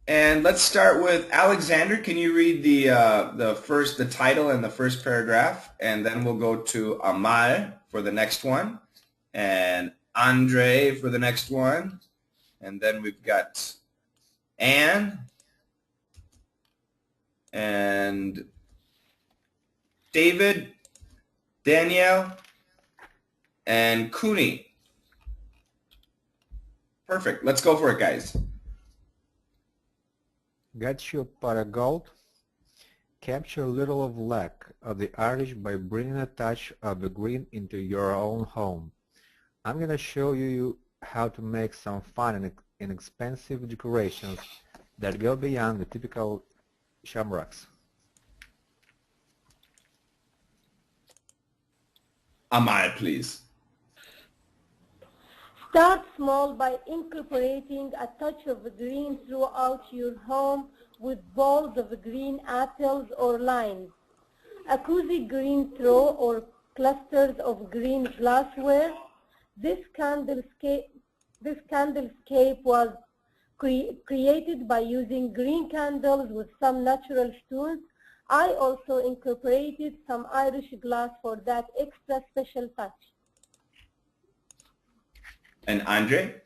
And let's start with Alexander. Can you read the title and the first paragraph, and then we'll go to Amal for the next one, and Andre for the next one, and then we've got Anne and David, Danielle, and Cooney. Perfect. Let's go for it, guys. Get you pot of gold. Capture a little of luck of the Irish by bringing a touch of the green into your own home. I'm going to show you how to make some fun and inexpensive decorations that go beyond the typical shamrocks. Amal, please. Start small by incorporating a touch of green throughout your home with bowls of green apples or limes, a cozy green throw or clusters of green glassware. This candlescape was created by using green candles with some natural stones. I also incorporated some Irish glass for that extra special touch. And Andre?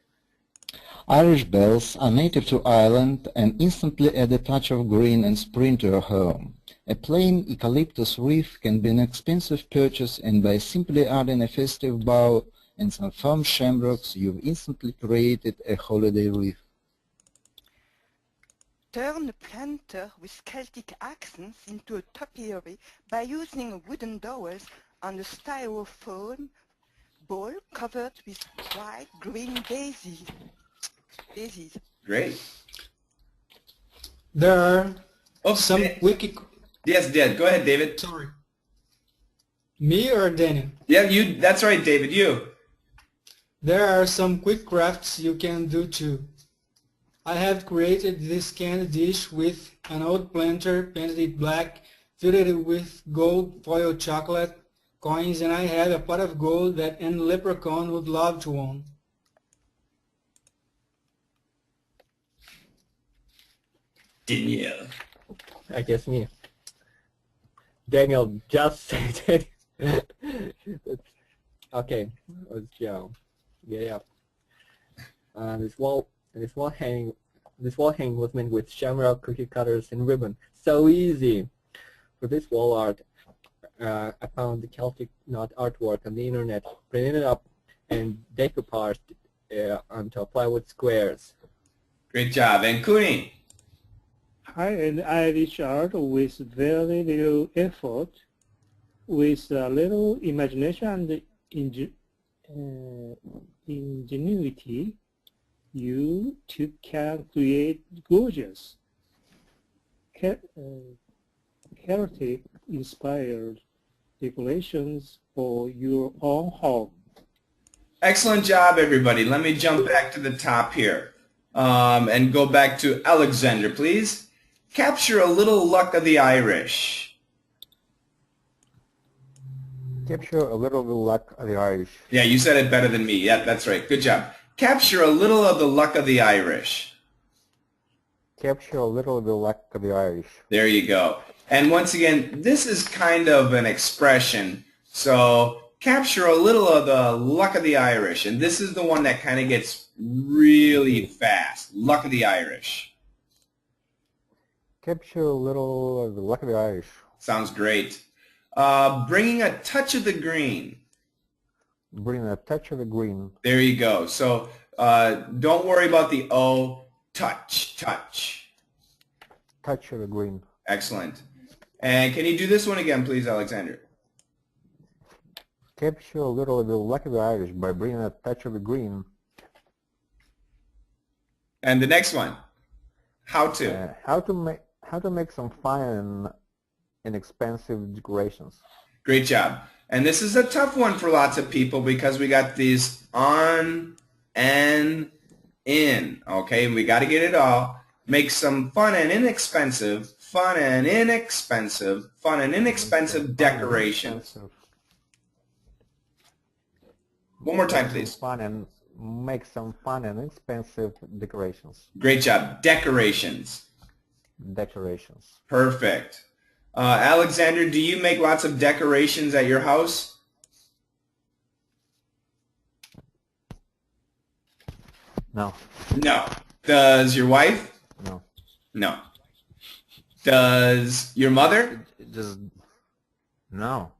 Irish bells are native to Ireland and instantly add a touch of green and spring to your home. A plain eucalyptus wreath can be an expensive purchase, and by simply adding a festive bow and some firm shamrocks, you've instantly created a holiday wreath. Turn a planter with Celtic accents into a topiary by using wooden dowels and a styrofoam bowl covered with bright green daisies. Great. There are Oh, some wiki... Yes, go ahead, David. Sorry. Me or Daniel? Yeah, you. That's right, David, you. There are some quick crafts you can do too. I have created this candy dish with an old planter, painted it black, filled it with gold foil chocolate coins, and I have a pot of gold that any leprechaun would love to own. Danielle. I guess me. Daniel just said it. Okay, let's go. Yeah. This wall hanging was made with shamrock cookie cutters and ribbon. So easy. For this wall art, I found the Celtic knot artwork on the internet, printed it up, and decoupaged onto plywood squares. Great job. And Cooney. I an Irish art with very little effort, with a little imagination and ingenuity. You too can create gorgeous, Celtic-inspired decorations for your own home. Excellent job, everybody. Let me jump back to the top here and go back to Alexander, please. Capture a little luck of the Irish. Capture a little of the luck of the Irish. Yeah, you said it better than me. Yeah, that's right. Good job. Capture a little of the luck of the Irish. Capture a little of the luck of the Irish. There you go. And once again, this is kind of an expression. So capture a little of the luck of the Irish. And this is the one that kind of gets really fast. Luck of the Irish. Capture a little of the luck of the Irish. Sounds great. Bringing a touch of the green. Bring a touch of the green. There you go. So don't worry about the O. Touch, touch. Touch of the green. Excellent. And can you do this one again, please, Alexander? Capture a little of the luck of the Irish by bringing a touch of the green. And the next one. How to. How to make some fun and inexpensive decorations. Great job. And this is a tough one for lots of people because we got these on and in. Okay, we got to get it all. Make some fun and inexpensive decorations. One more time, please. Fun and make some fun and expensive decorations. Great job. Decorations. Decorations. Perfect. Alexander, do you make lots of decorations at your house? No. No. Does your wife? No. No. Does your mother? Just no.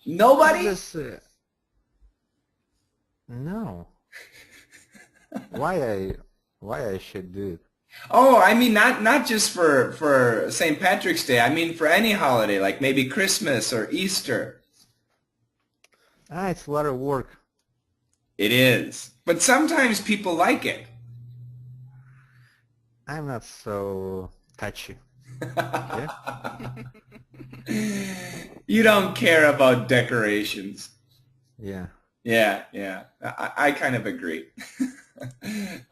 Nobody? Just, no. Why I should do it? Oh, I mean not just for St. Patrick's Day. I mean for any holiday, like maybe Christmas or Easter. It's a lot of work. It is. But sometimes people like it. I'm not so touchy. Yeah? You don't care about decorations. Yeah. Yeah. I kind of agree.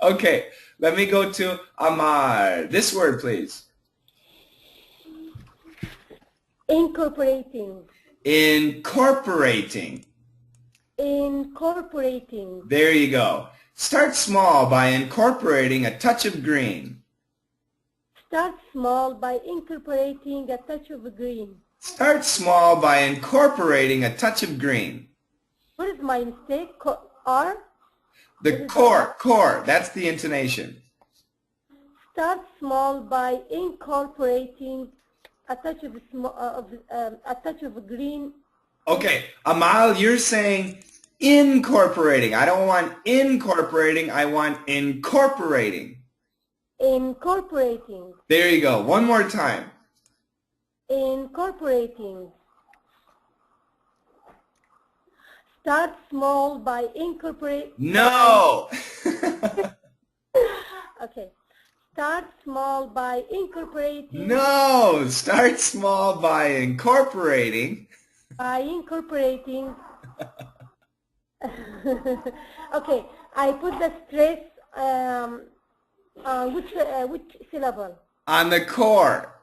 Okay, let me go to Amar. This word, please. Incorporating. Incorporating. Incorporating. There you go. Start small by incorporating a touch of green. Start small by incorporating a touch of green. Start small by incorporating a touch of green. What is my mistake? R? The core, that's the intonation. Start small by incorporating a touch of green. Okay, Amal, you're saying incorporating. I don't want incorporating, I want incorporating. Incorporating. There you go. One more time. Incorporating. Start small by incorporating. No! Okay. Start small by incorporating. No! Start small by incorporating. By incorporating. Okay. I put the stress which syllable? On the core.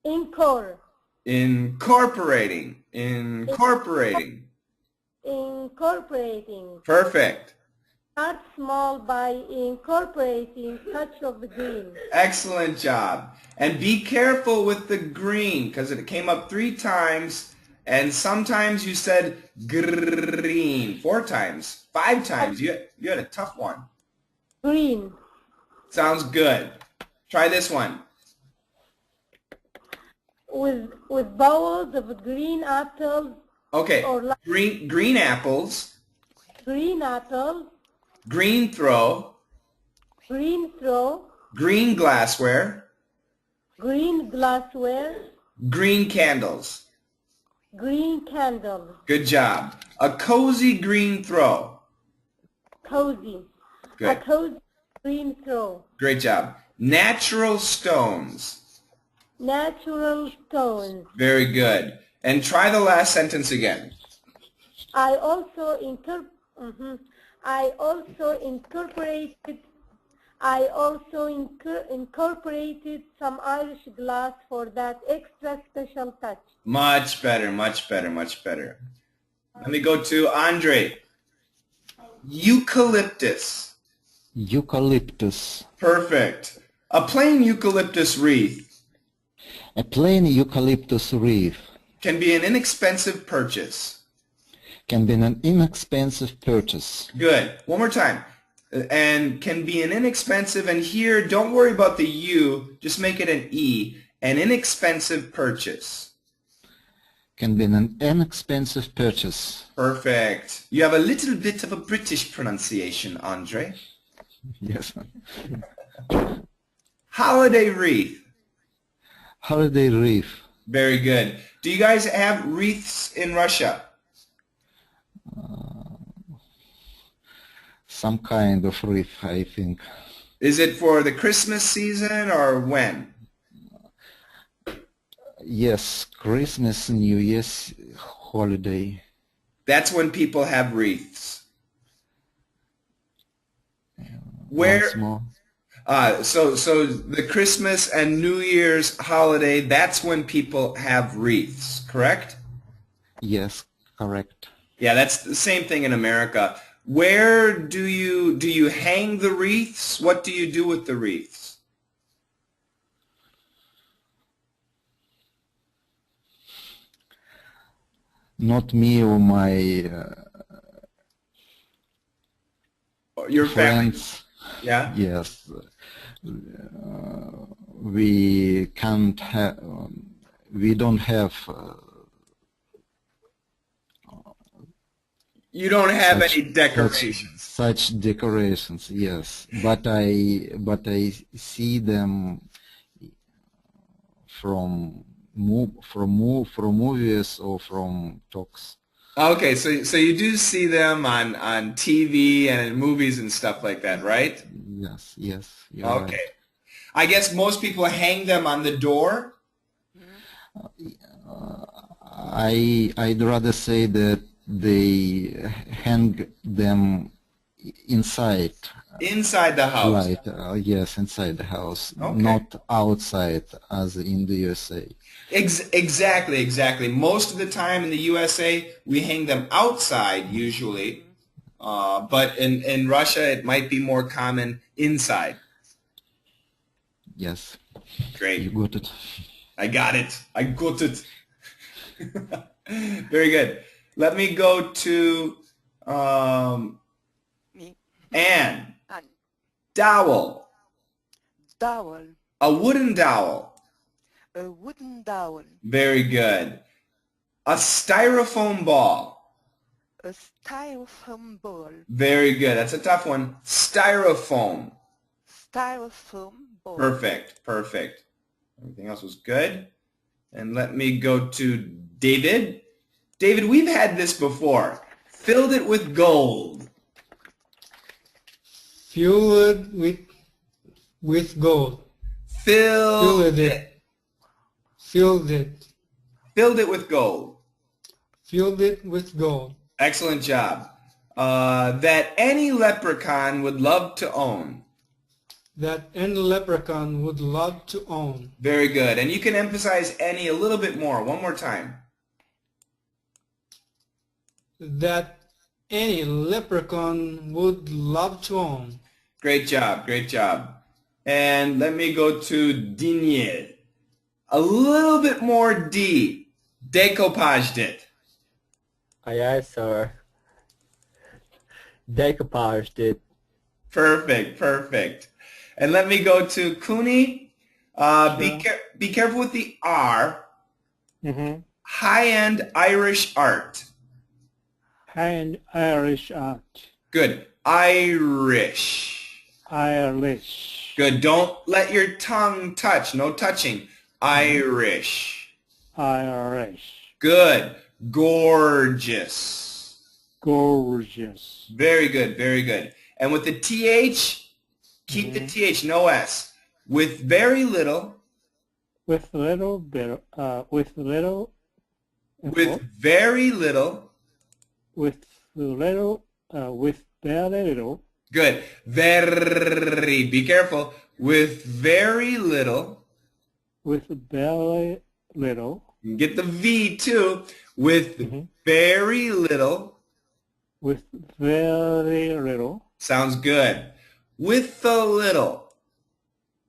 Incore. Incorporating. Incorporating. Incorporating. Perfect. Start small by incorporating touch of green. Excellent job. And be careful with the green because it came up 3 times and sometimes you said green 4 times, 5 times. You had a tough one. Green. Sounds good. Try this one. With vowels of green apples. Okay. Or Green apples. Green apple. Green throw. Green throw. Green glassware. Green glassware. Green candles. Green candles. Good job. A cozy green throw. Cozy. Good. A cozy green throw. Great job. Natural stones. Natural stones. Very good. And try the last sentence again. I also incorporated some Irish glass for that extra special touch. Much better, much better, much better. Let me go to Andre. Eucalyptus. Eucalyptus. Perfect. A plain eucalyptus wreath A plain eucalyptus wreath can be an inexpensive purchase. can be an inexpensive purchase. Good. One more time. And can be an inexpensive, and here, don't worry about the U, just make it an E. An inexpensive purchase. Can be an inexpensive purchase. Perfect. You have a little bit of a British pronunciation, Andre. Yes. Holiday wreath. Holiday wreath. Very good. Do you guys have wreaths in Russia? Some kind of wreath, I think. Is it for the Christmas season or when? Yes, Christmas, New Year's holiday. That's when people have wreaths. Where? Once more. So the Christmas and New Year's holiday, that's when people have wreaths, correct? Yes, correct. Yeah, that's the same thing in America. Where do you hang the wreaths? What do you do with the wreaths? Not me or my Your family? friends. Yeah? Yes. We can't have, we don't have You don't have any decorations. such decorations, yes. But I see them from movies or from talks. Okay, so you do see them on TV and in movies and stuff like that, right? Yes, you're Okay. right. I guess most people hang them on the door. I'd rather say that they hang them inside. Inside the house. Right, yes, inside the house, Okay. not outside as in the USA. Exactly. Most of the time in the USA, we hang them outside usually, but in Russia, it might be more common inside. Yes, Great. you got it. I got it. Very good. Let me go to Me. Anne. Anne. Dowel. Dowel. A wooden dowel. A wooden dowel. Very good. A styrofoam ball. A styrofoam ball. Very good. That's a tough one. Styrofoam. Styrofoam ball. Perfect. Everything else was good. And let me go to David. David, we've had this before. Filled it with gold. Filled with gold. Filled it. Filled it. Filled it with gold. Filled it with gold. Excellent job. That any leprechaun would love to own. That any leprechaun would love to own. Very good. And you can emphasize any a little bit more. One more time. That any leprechaun would love to own. Great job. And let me go to Daniel. A little bit more D. Decoupaged it. Aye, sir. Decoupaged it. Perfect. And let me go to Cooney. Be careful with the R. Mm-hmm. High-end Irish art. High-end Irish art. Good. Irish. Good. Don't let your tongue touch. No touching. Irish. Good. Gorgeous. Very good. And with the TH, keep the TH, no S. With very little. With very little. With very little. Good. Very. Be careful. With very little. With very little. Get the V too. With very little. With very little. Sounds good. With a little.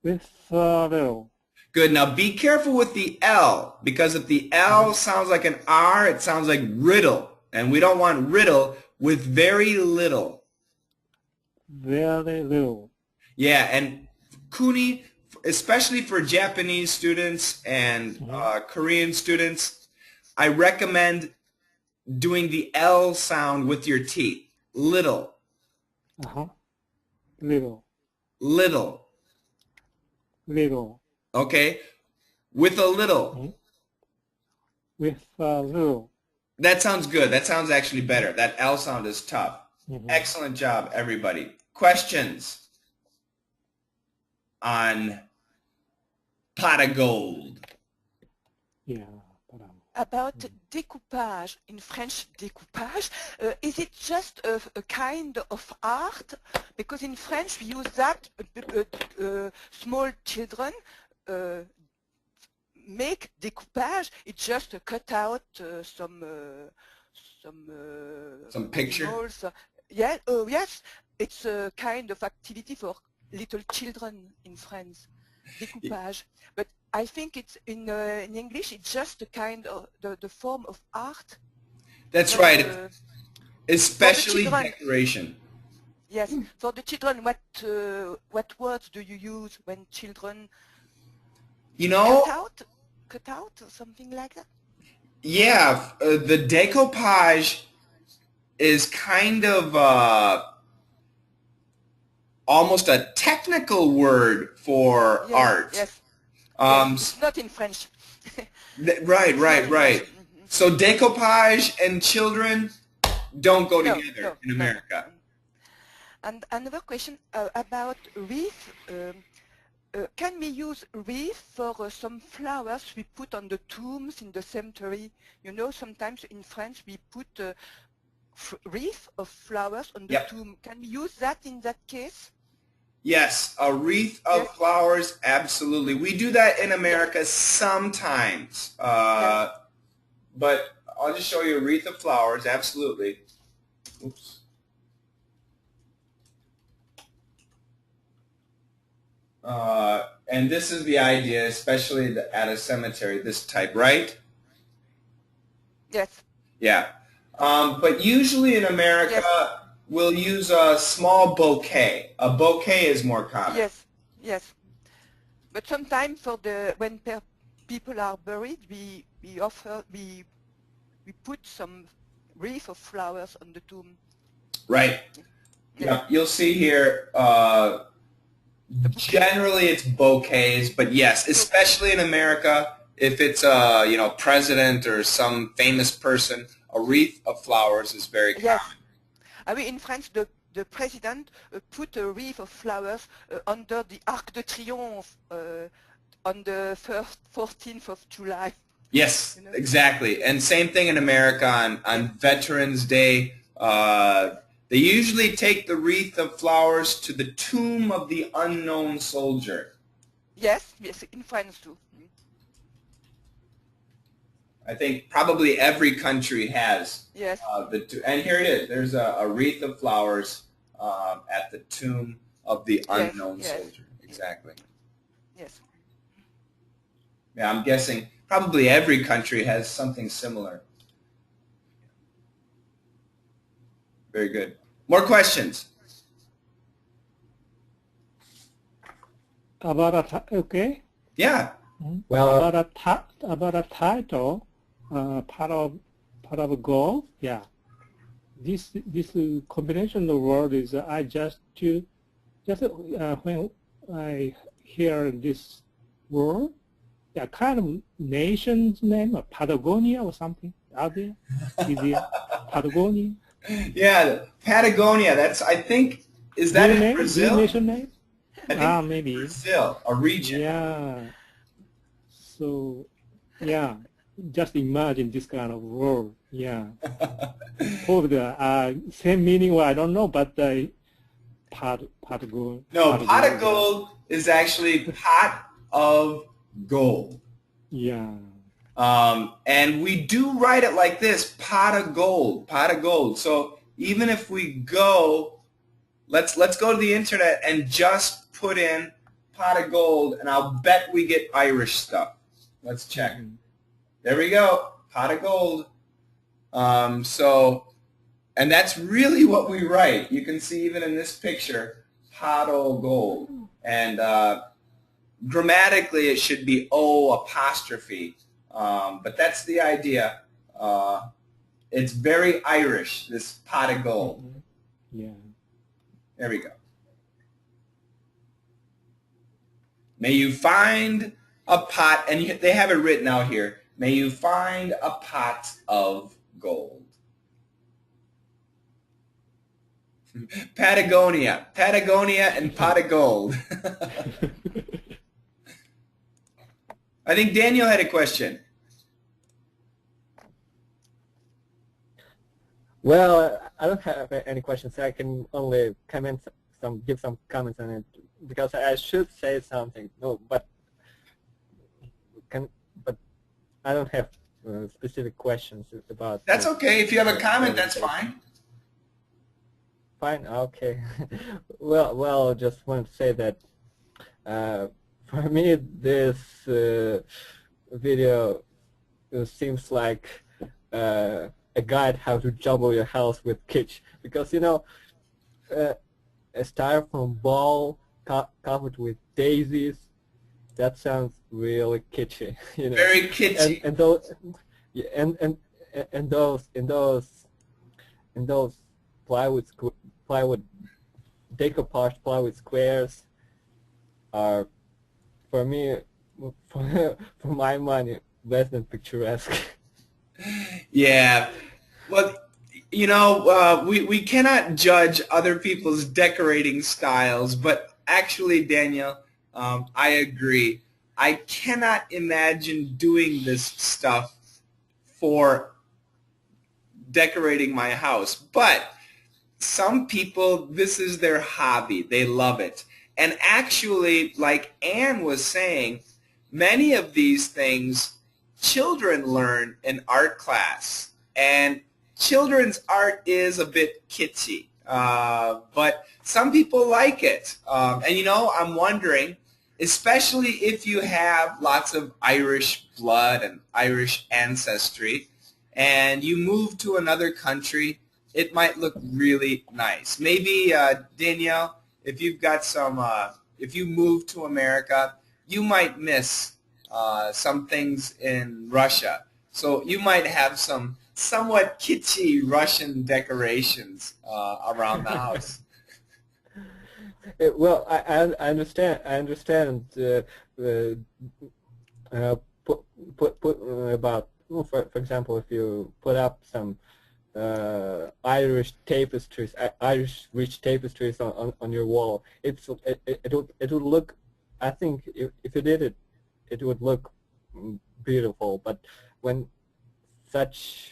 With a little. Good. Now be careful with the L, because if the L sounds like an R, it sounds like riddle. And we don't want riddle. With very little. Very little. Yeah, and Kuni, especially for Japanese students and Korean students, I recommend doing the L sound with your teeth. Little. Little. Okay? With a little. With a little. That sounds good. That sounds actually better. That L sound is tough. Excellent job, everybody. Questions on pot of gold? Yeah. About découpage, in French découpage, is it just a kind of art? Because in French we use that, small children make découpage, it's just cut out some picture? animals. Yeah, oh yes, it's a kind of activity for little children in France, découpage. But I think it's in English, it's just a kind of the form of art. That's Not, right. for Especially the children. decoration. Yes, for the children, what words do you use when children cut out or something like that? Yeah, the decoupage is kind of almost a technical word for Yes, art. yes. Yes, it's not in French. Right. So decoupage and children don't go together in America. And another question about wreath. Can we use wreath for some flowers we put on the tombs in the cemetery? You know, sometimes in France we put a wreath of flowers on the tomb. Can we use that in that case? Yes, a wreath of flowers, absolutely. We do that in America sometimes, but I'll just show you a wreath of flowers, absolutely. Oops. And this is the idea, especially at a cemetery, this type, right? Yes. Yeah. But usually in America, we'll use a small bouquet. A bouquet is more common. Yes. But sometimes for when people are buried, we put some wreath of flowers on the tomb. Right. Yeah. You'll see here. Generally, it's bouquets, but yes, especially in America, if it's a president or some famous person, a wreath of flowers is very common. I mean, in France, the president put a wreath of flowers under the Arc de Triomphe on the 14th of July. Yes, exactly. And same thing in America on Veterans Day. They usually take the wreath of flowers to the tomb of the unknown soldier. Yes, in France too. I think probably every country has. Yes. And here it is. There's a wreath of flowers at the tomb of the unknown soldier. Exactly. Yes. Yeah, I'm guessing probably every country has something similar. Very good. More questions? Okay. Yeah. Well, about a title, part of goal. Yeah. This combination of word is when I hear this word, yeah, kind of nation's name, Patagonia or something out there. Is there Patagonia? Yeah, Patagonia. I think, is that in Brazil? Nation name? Maybe. Brazil, a region. Yeah. So, yeah, just imagine this kind of word. Yeah. Probably the same meaning, well, I don't know, but pot of gold. No, pot of gold is actually pot of gold. Yeah. And we do write it like this, pot of gold, pot of gold. So even if we go, let's go to the internet and just put in pot of gold, and I'll bet we get Irish stuff. Let's check. There we go, pot of gold. And that's really what we write. You can see even in this picture, pot of gold. And grammatically, it should be O apostrophe. But that's the idea. It's very Irish, this pot of gold. Yeah. There we go. May you find a pot, and they have it written out here. May you find a pot of gold. Patagonia and pot of gold. I think Daniel had a question. Well, I don't have any questions. I can only give some comments on it because I should say something. No, but I don't have specific questions about. That's okay. If you have a comment, that's fine. fine. Okay. Well, just wanted to say that for me this video seems like a guide how to jumble your house with kitsch, because a styrofoam ball covered with daisies, that sounds really kitschy. Very kitschy. And those, yeah, and those plywood decoupage plywood squares are, for me, for my money, less than picturesque. Yeah. Well, we cannot judge other people's decorating styles, but actually, Daniel, I agree. I cannot imagine doing this stuff for decorating my house, but some people, this is their hobby. They love it. And actually, like Anne was saying, many of these things children learn in art class. And children's art is a bit kitschy, but some people like it. And I'm wondering, especially if you have lots of Irish blood and Irish ancestry, and you move to another country, it might look really nice. Maybe, Danielle, if you've got if you move to America, you might miss some things in Russia. So you might have some somewhat kitschy Russian decorations around the house. Well, I understand. I understand. Put about, for example, if you put up some Irish tapestries, Irish rich tapestries on your wall, it would look. I think if you did it, it would look beautiful. But when such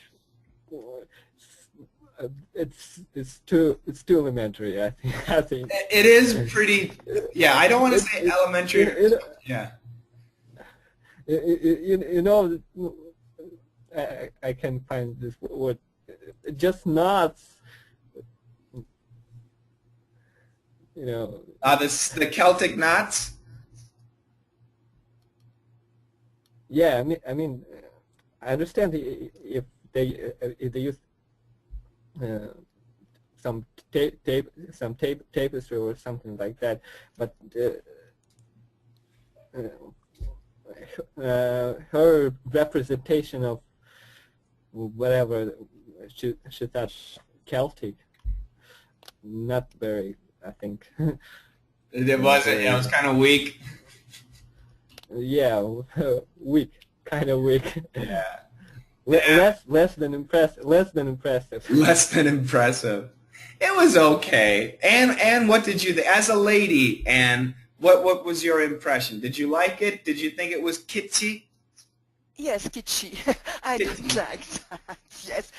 it's too elementary. I think it is pretty. Yeah, I don't want to say elementary. Yeah. I can find this word. Just not. The Celtic knots. Yeah, I mean, I understand if they use some tapestry or something like that, but her representation of whatever she thought Celtic, not very, I think. It wasn't. It was kind of weak. Yeah, weak, kind of weak. Yeah. Less than impressive. Less than impressive. Less than impressive. It was okay. Anne, what did you think? As a lady, Anne, what was your impression? Did you like it? Did you think it was kitschy? Yes, kitschy. I don't like that. Yes,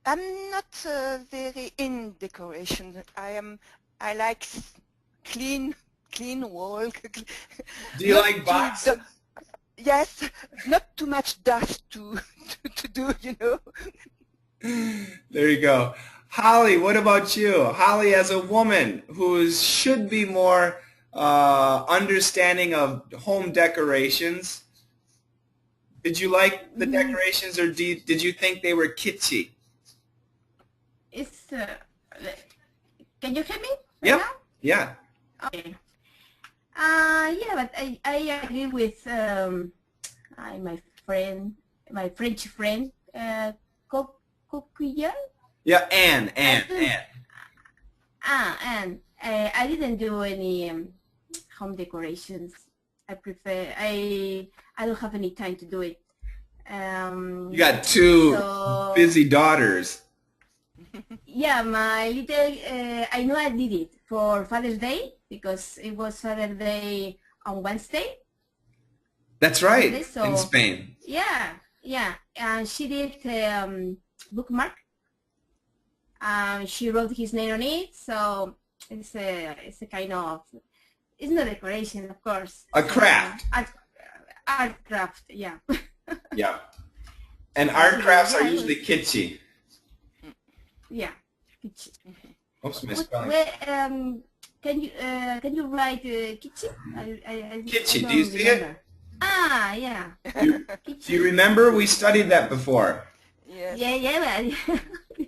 I'm not very in decoration. I like clean wall. Do you like boxes? Yes, not too much dust to do, There you go. Holly, what about you? Holly, as a woman who should be more understanding of home decorations, did you like the decorations, or did you think they were kitschy? It's can you hear me? Yep. Now? Yeah. Okay. Yeah, but I agree with my French friend, Coquillon. Yeah, Anne. And I didn't do any home decorations. I don't have any time to do it. You got two busy daughters. Yeah, my little, I know I did it for Father's Day because it was Father's Day on Wednesday. That's right, So, in Spain. Yeah, and she did bookmark. She wrote his name on it, so it's a kind of, it's not decoration, of course. A craft. Art craft, yeah. Yeah. And art crafts are usually kitschy. Yeah. Oops, misspelling. Can you write kitchen? Kitchen, I do you don't see it? remember. Ah, yeah. Do you remember? We studied that before. Yes. Yeah, but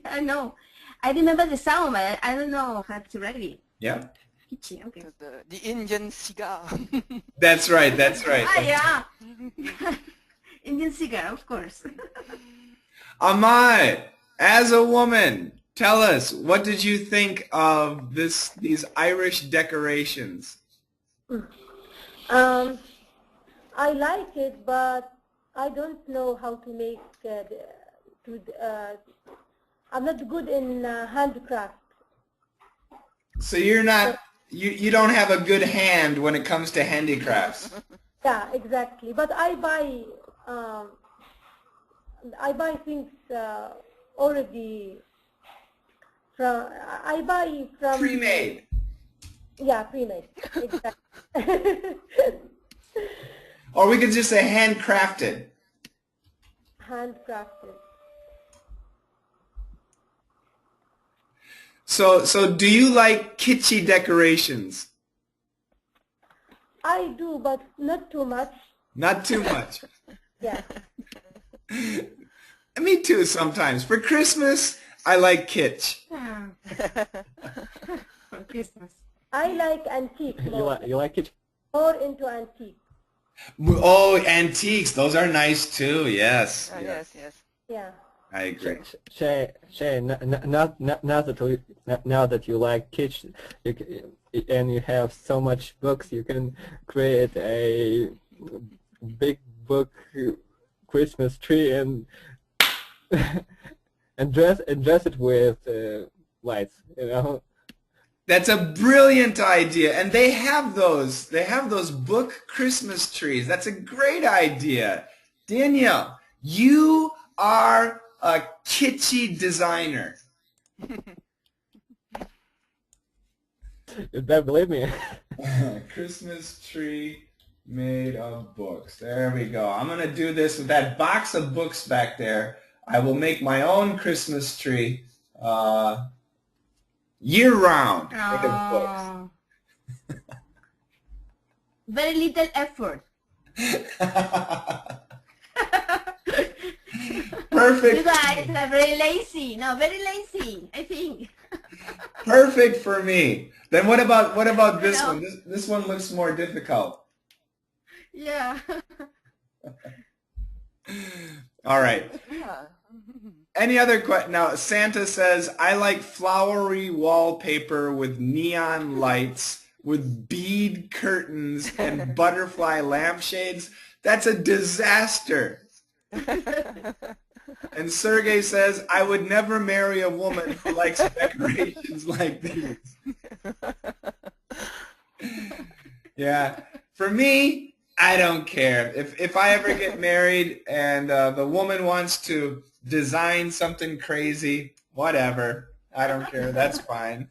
I know. I remember the sound, but I don't know how to write it. Yeah. Kitchen, okay. The Indian cigar. That's right. That's right. Ah, yeah. Indian cigar, of course. Amal, as a woman, tell us, what did you think of these Irish decorations? I like it, but I don't know how to make I'm not good in handcraft. So you're not, you don't have a good hand when it comes to handicrafts. Yeah, exactly. But I buy things already from Pre-made. Yeah, pre-made. Exactly. Or we could just say handcrafted. Handcrafted. So do you like kitschy decorations? I do, but not too much. Not too much. Yeah. Me too sometimes. For Christmas, I like kitsch. Ah. For Christmas. I like antique more. You like it? More into antique. Oh, antiques. Those are nice too. Yes. Yes, yes. Yeah. I agree. Shay, now that you like kitchen, and you have so much books, you can create a big book Christmas tree and and dress it with lights. You know. That's a brilliant idea, and they have those. They have those book Christmas trees. That's a great idea. Danielle, you are a kitschy designer. You better believe me. Christmas tree made of books. There we go. I'm going to do this with that box of books back there. I will make my own Christmas tree year-round made of books. Very little effort. Perfect. You guys are very lazy. No, very lazy, I think. Perfect for me. Then what about this one? This one looks more difficult. Yeah. All right. Yeah. Any other question? Now, Santa says, I like flowery wallpaper with neon lights, with bead curtains and butterfly lampshades. That's a disaster. And Sergey says, I would never marry a woman who likes decorations like these. Yeah. For me, I don't care. If I ever get married and the woman wants to design something crazy, whatever. I don't care. That's fine.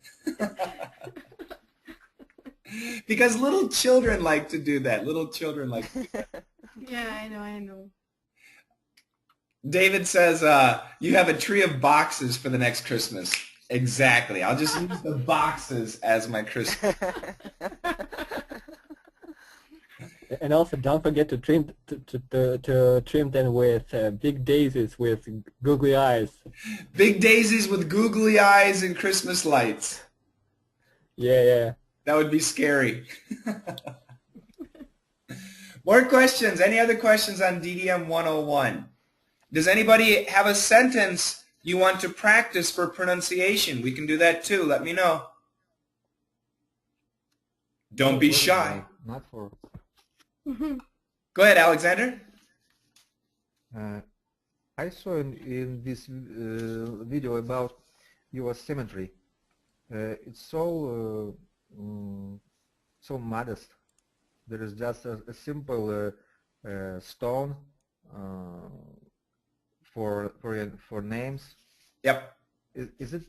Because little children like to do that. Little children like to do that. Yeah, I know. David says, you have a tree of boxes for the next Christmas. Exactly. I'll just use the boxes as my Christmas. And also, don't forget to trim them with big daisies with googly eyes. Big daisies with googly eyes and Christmas lights. Yeah. That would be scary. More questions? Any other questions on DDM 101? Does anybody have a sentence you want to practice for pronunciation? We can do that too. Let me know. Don't be shy. Not for. Go ahead, Alexander. I saw in this video about your cemetery. It's so so modest. There is just a simple stone for names. Yep. Is it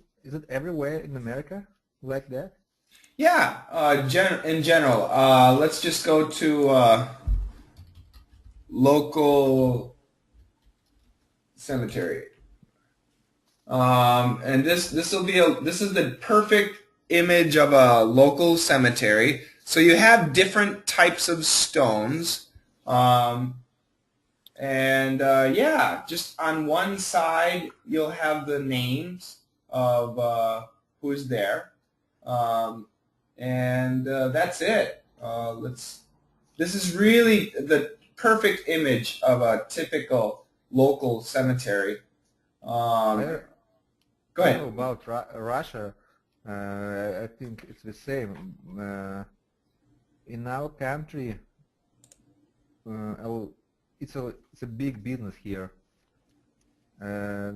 everywhere in America like that? Yeah, in general. Let's just go to local cemetery. And this will be this is the perfect image of a local cemetery. So you have different types of stones. Yeah, just on one side you'll have the names of who's there, that's it. This is really the perfect image of a typical local cemetery. Go I ahead. know about Russia. I think it's the same. In our country, it's a big business here.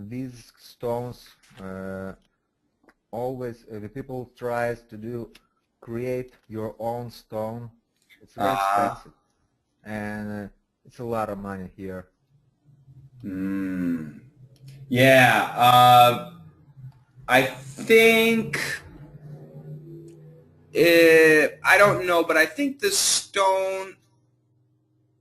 These stones always the people tries to create your own stone. It's very expensive, and it's a lot of money here. Yeah, I think I don't know, but I think the stone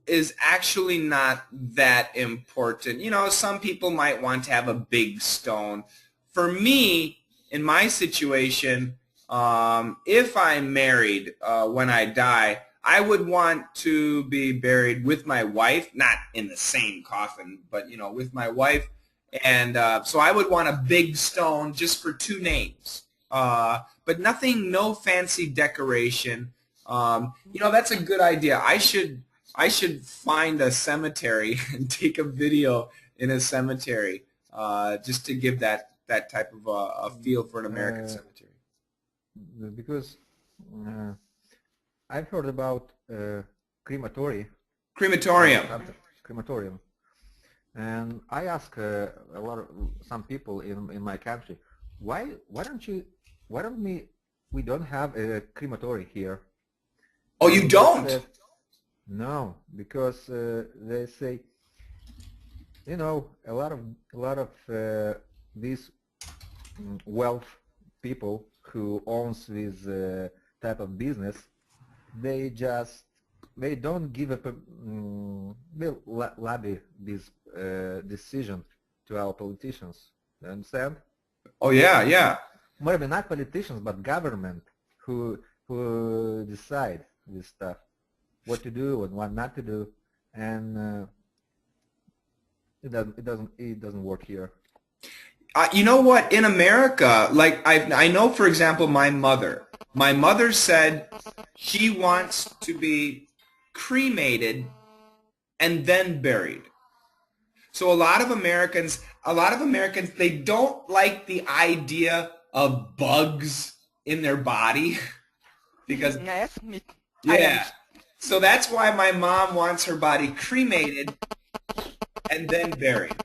is actually not that important. You know, some people might want to have a big stone. For me, in my situation, if I'm married when I die, I would want to be buried with my wife, not in the same coffin, but, you know, with my wife. And so I would want a big stone just for 2 names, but nothing, no fancy decoration. You know, that's a good idea. I should find a cemetery and take a video in a cemetery just to give that type of a feel for an American cemetery. Because I've heard about crematorium. Crematorium. And I ask some people in my country, why don't we don't have a crematory here? Oh, you don't? No, because they say, you know, a lot of these wealth people who owns this type of business, they don't give up. They lobby this decision to our politicians. You understand? Oh yeah, yeah. Maybe not politicians, but government who decide this stuff, what to do and what not to do, and it doesn't work here. You know what? In America, like I know, for example, my mother. My mother said she wants to be cremated and then buried. So a lot of Americans, they don't like the idea of bugs in their body because yeah. So that's why my mom wants her body cremated and then buried.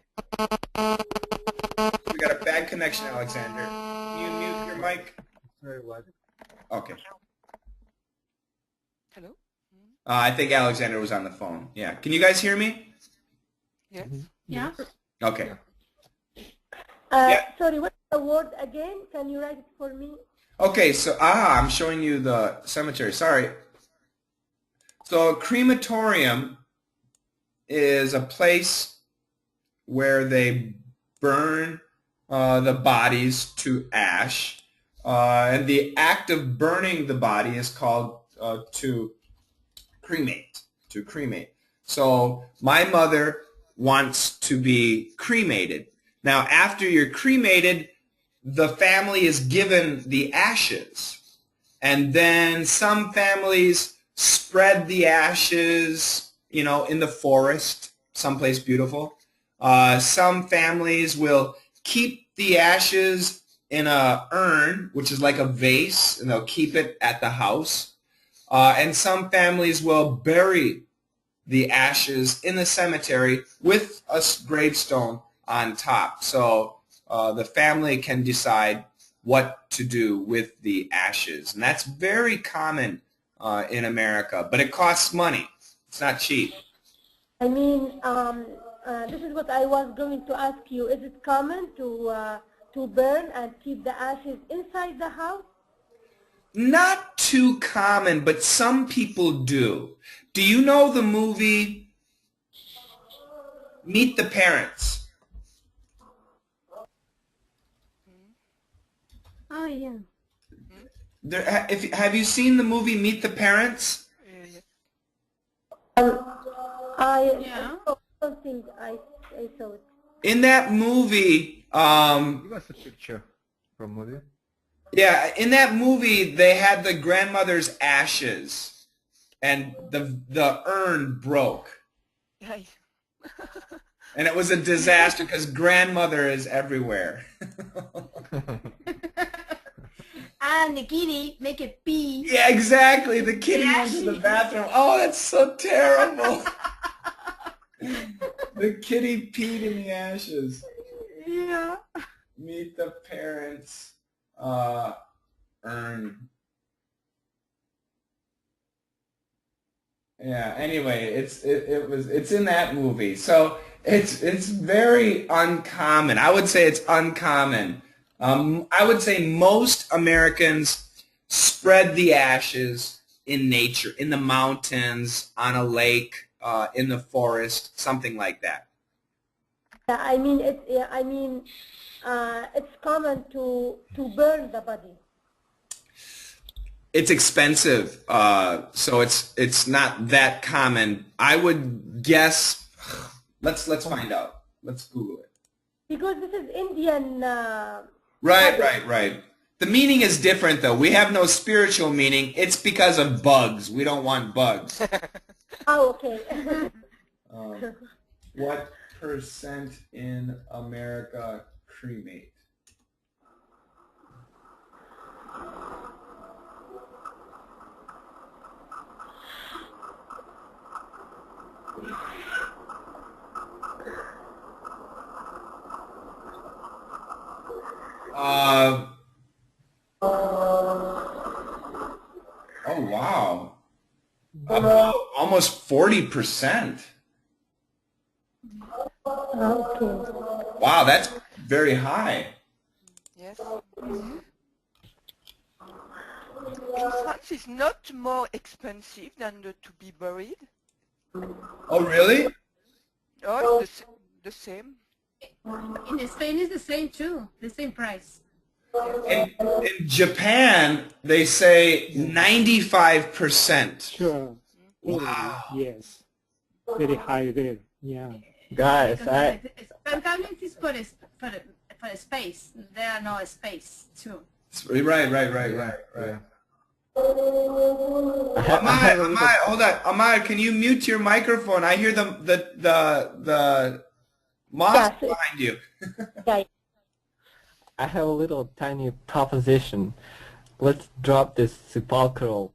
We got a bad connection, Alexander. Can you mute your mic? Very well. Okay. Hello? I think Alexander was on the phone. Yeah. Can you guys hear me? Yes. Yeah. Okay. Sorry, what's the word again? Can you write it for me? Okay, so I'm showing you the cemetery. Sorry. So a crematorium is a place where they burn the bodies to ash, and the act of burning the body is called to cremate. So my mother wants to be cremated. Now, after you're cremated, the family is given the ashes, and then some families spread the ashes, you know, in the forest, someplace beautiful. Some families will keep the ashes in a urn, which is like a vase, and they'll keep it at the house. And some families will bury the ashes in the cemetery with a gravestone on top. So the family can decide what to do with the ashes. And that's very common in America, but it costs money. It's not cheap. I mean, this is what I was going to ask you. Is it common to burn and keep the ashes inside the house? Not too common, but some people do. Do you know the movie Meet the Parents? Oh, yeah. Have you seen the movie Meet the Parents? I don't think I saw it. In that movie, Give us a picture from movie. yeah, in that movie, they had the grandmother's ashes, and the urn broke, Right. and it was a disaster because grandmother is everywhere. And the kitty make it pee. Yeah, exactly. The kitty went to the Ashes. bathroom. Oh, that's so terrible. The kitty peed in the ashes. Yeah. Meet the Parents urn. Yeah, anyway, it's in that movie. So it's very uncommon. I would say it's uncommon. I would say most Americans spread the ashes in nature, in the mountains, on a lake, in the forest, something like that. Yeah, I mean it's common to burn the body. It's expensive, so it's not that common. I would guess. Let's find out. Let's Google it. Because this is Indian. Right. The meaning is different, though. We have no spiritual meaning. It's because of bugs. We don't want bugs. Oh, okay. What percent in America cremate? Oh, wow. About almost 40%. Okay. Wow, that's very high. Yes. In France, it's not more expensive than to be buried. Oh, really? Oh, it's the same. In Spain, it's the same too. The same price. In Japan, they say 95%. Sure. Wow. Yes. Very high there. Yeah. Guys, Sometimes it's for a space. There are no space too. Right. Yeah. Amai, hold on. Amai, can you mute your microphone? I hear the mosque Yeah, behind you. yeah. I have a little tiny proposition. Let's drop this sepulchral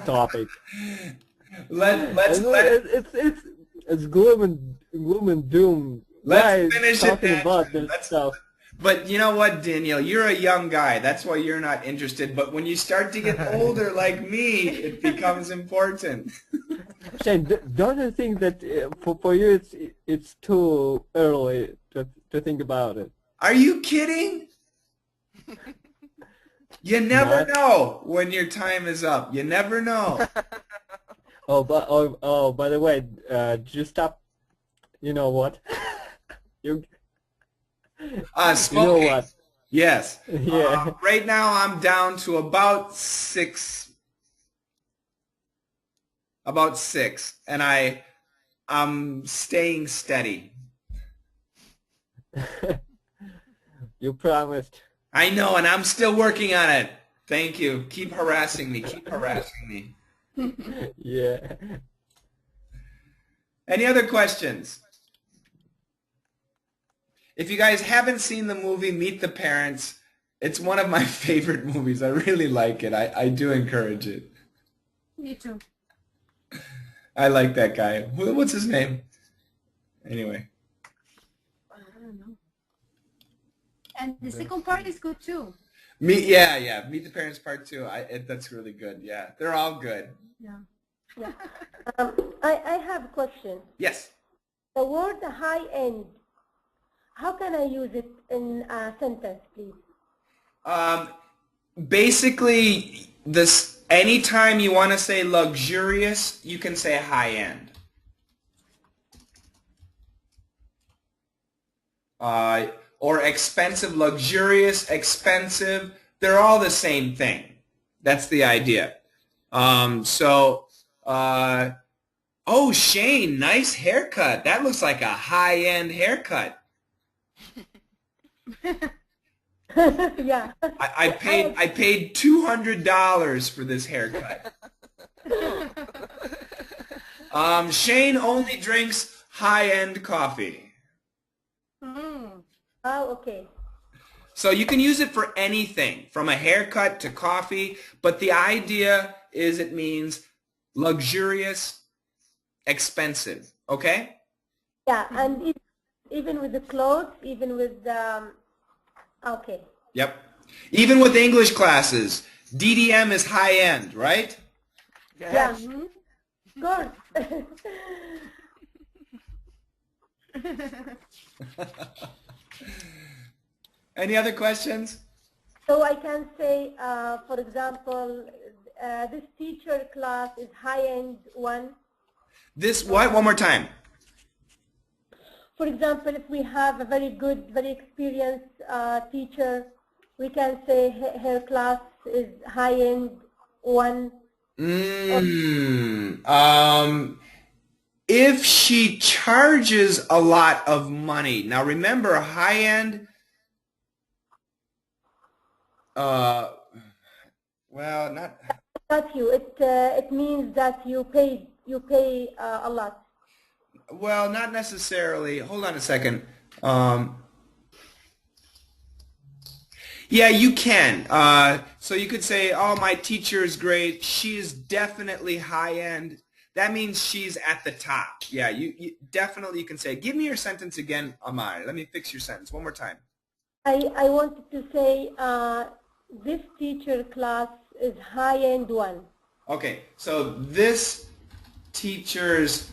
topic. It's gloom and doom. Let's Why finish it talking then. about this stuff? But you know what, Danielle? You're a young guy. That's why you're not interested. But when you start to get older like me, it becomes important. Shane, don't you think that for you it's too early to think about it? Are you kidding? You never Not- know when your time is up. You never know. By the way, just stop. You know what? you Smoking. know what? Yes. Yeah. Right now I'm down to about six, and I'm staying steady. You promised. I know, and I'm still working on it. Thank you. Keep harassing me. Keep harassing me. Yeah. Any other questions? If you guys haven't seen the movie Meet the Parents, it's one of my favorite movies. I really like it. I do encourage it. Me too. I like that guy. What's his name? Anyway. I don't know. And the second part is good too. Meet the Parents Part 2. That's really good. Yeah, they're all good. Yeah. Yeah. I have a question. Yes. The word high end, how can I use it in a sentence, please? Basically, anytime you want to say luxurious, you can say high end. or expensive, luxurious, expensive. They're all the same thing. That's the idea. Oh, Shane, nice haircut. That looks like a high-end haircut. Yeah. I paid $200 for this haircut. Shane only drinks high-end coffee. Mm. Oh, okay. So you can use it for anything, from a haircut to coffee, but the idea is it means luxurious, expensive, okay? Yeah, and even with the clothes, even with okay. Yep. Even with English classes, DDM is high-end, right? Yeah. Yes. Mhm. Of course. Any other questions? So I can say, for example, this teacher class is high-end one. This what? One more time. For example, if we have a very good, very experienced teacher, we can say her class is high-end one. If she charges a lot of money. Now remember, high-end, well, not... Got you. It means that you pay a lot. Well, not necessarily. Hold on a second. Yeah, you can. So you could say, oh, my teacher is great. She is definitely high-end. That means she's at the top. Yeah, you definitely you can say. Give me your sentence again, Amar. Let me fix your sentence one more time. I wanted to say this teacher class is high-end one. Okay, so this teacher's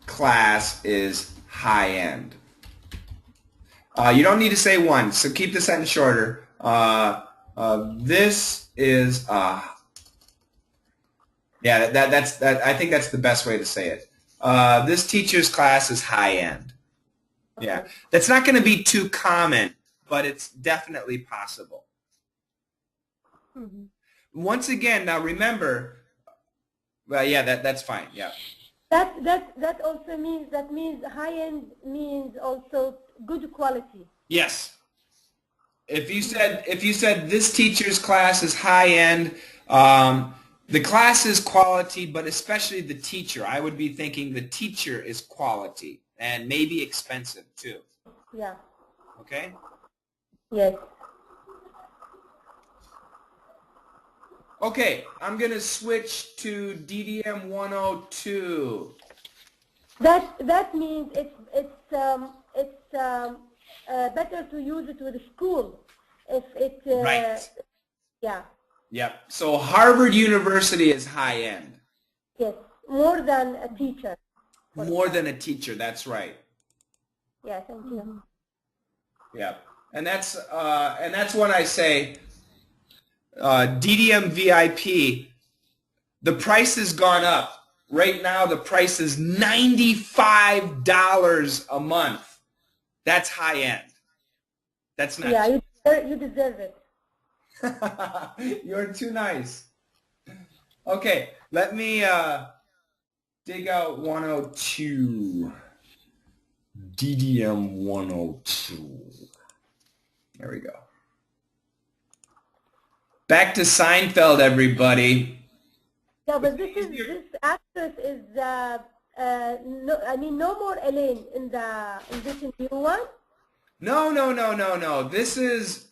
class is high-end. You don't need to say one, so keep the sentence shorter. This is yeah, that's I think that's the best way to say it. This teacher's class is high-end. Yeah, that's not going to be too common, but it's definitely possible. Mm-hmm. Once again, now remember, well, yeah, that's fine. Yeah. That also means high-end means also good quality. Yes. If you said this teacher's class is high-end, the class is quality, but especially the teacher. I would be thinking the teacher is quality and maybe expensive too. Yeah. Okay? Yes. Okay, I'm going to switch to DDM 102. That means it's better to use it with school if it Right. yeah. Yep. So Harvard University is high-end. Yes, more than a teacher. More than a teacher, that's right. Yeah, thank you. Yeah, and that's when I say DDM VIP. The price has gone up. Right now, the price is $95 a month. That's high end. That's not. Yeah, you deserve it. You're too nice. Okay, let me dig out 102. DDM 102. There we go. Back to Seinfeld, everybody. Yeah, but this actress is no, I mean no more Elaine in this new one. No. This is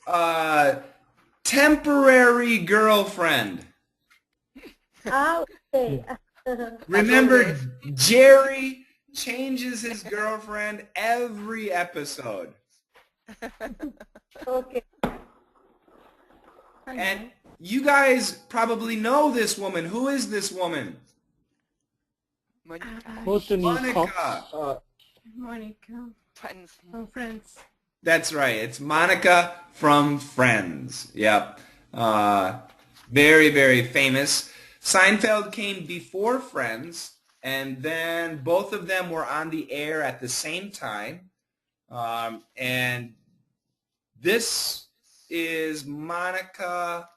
temporary girlfriend. Ah, okay. Remember, Jerry changes his girlfriend every episode. Okay. And you guys probably know this woman. Who is this woman? Courtney Monica. Cox. Monica. Friends. From Friends. That's right. It's Monica from Friends. Yep. Very, very famous. Seinfeld came before Friends, and then both of them were on the air at the same time. And This is Monica,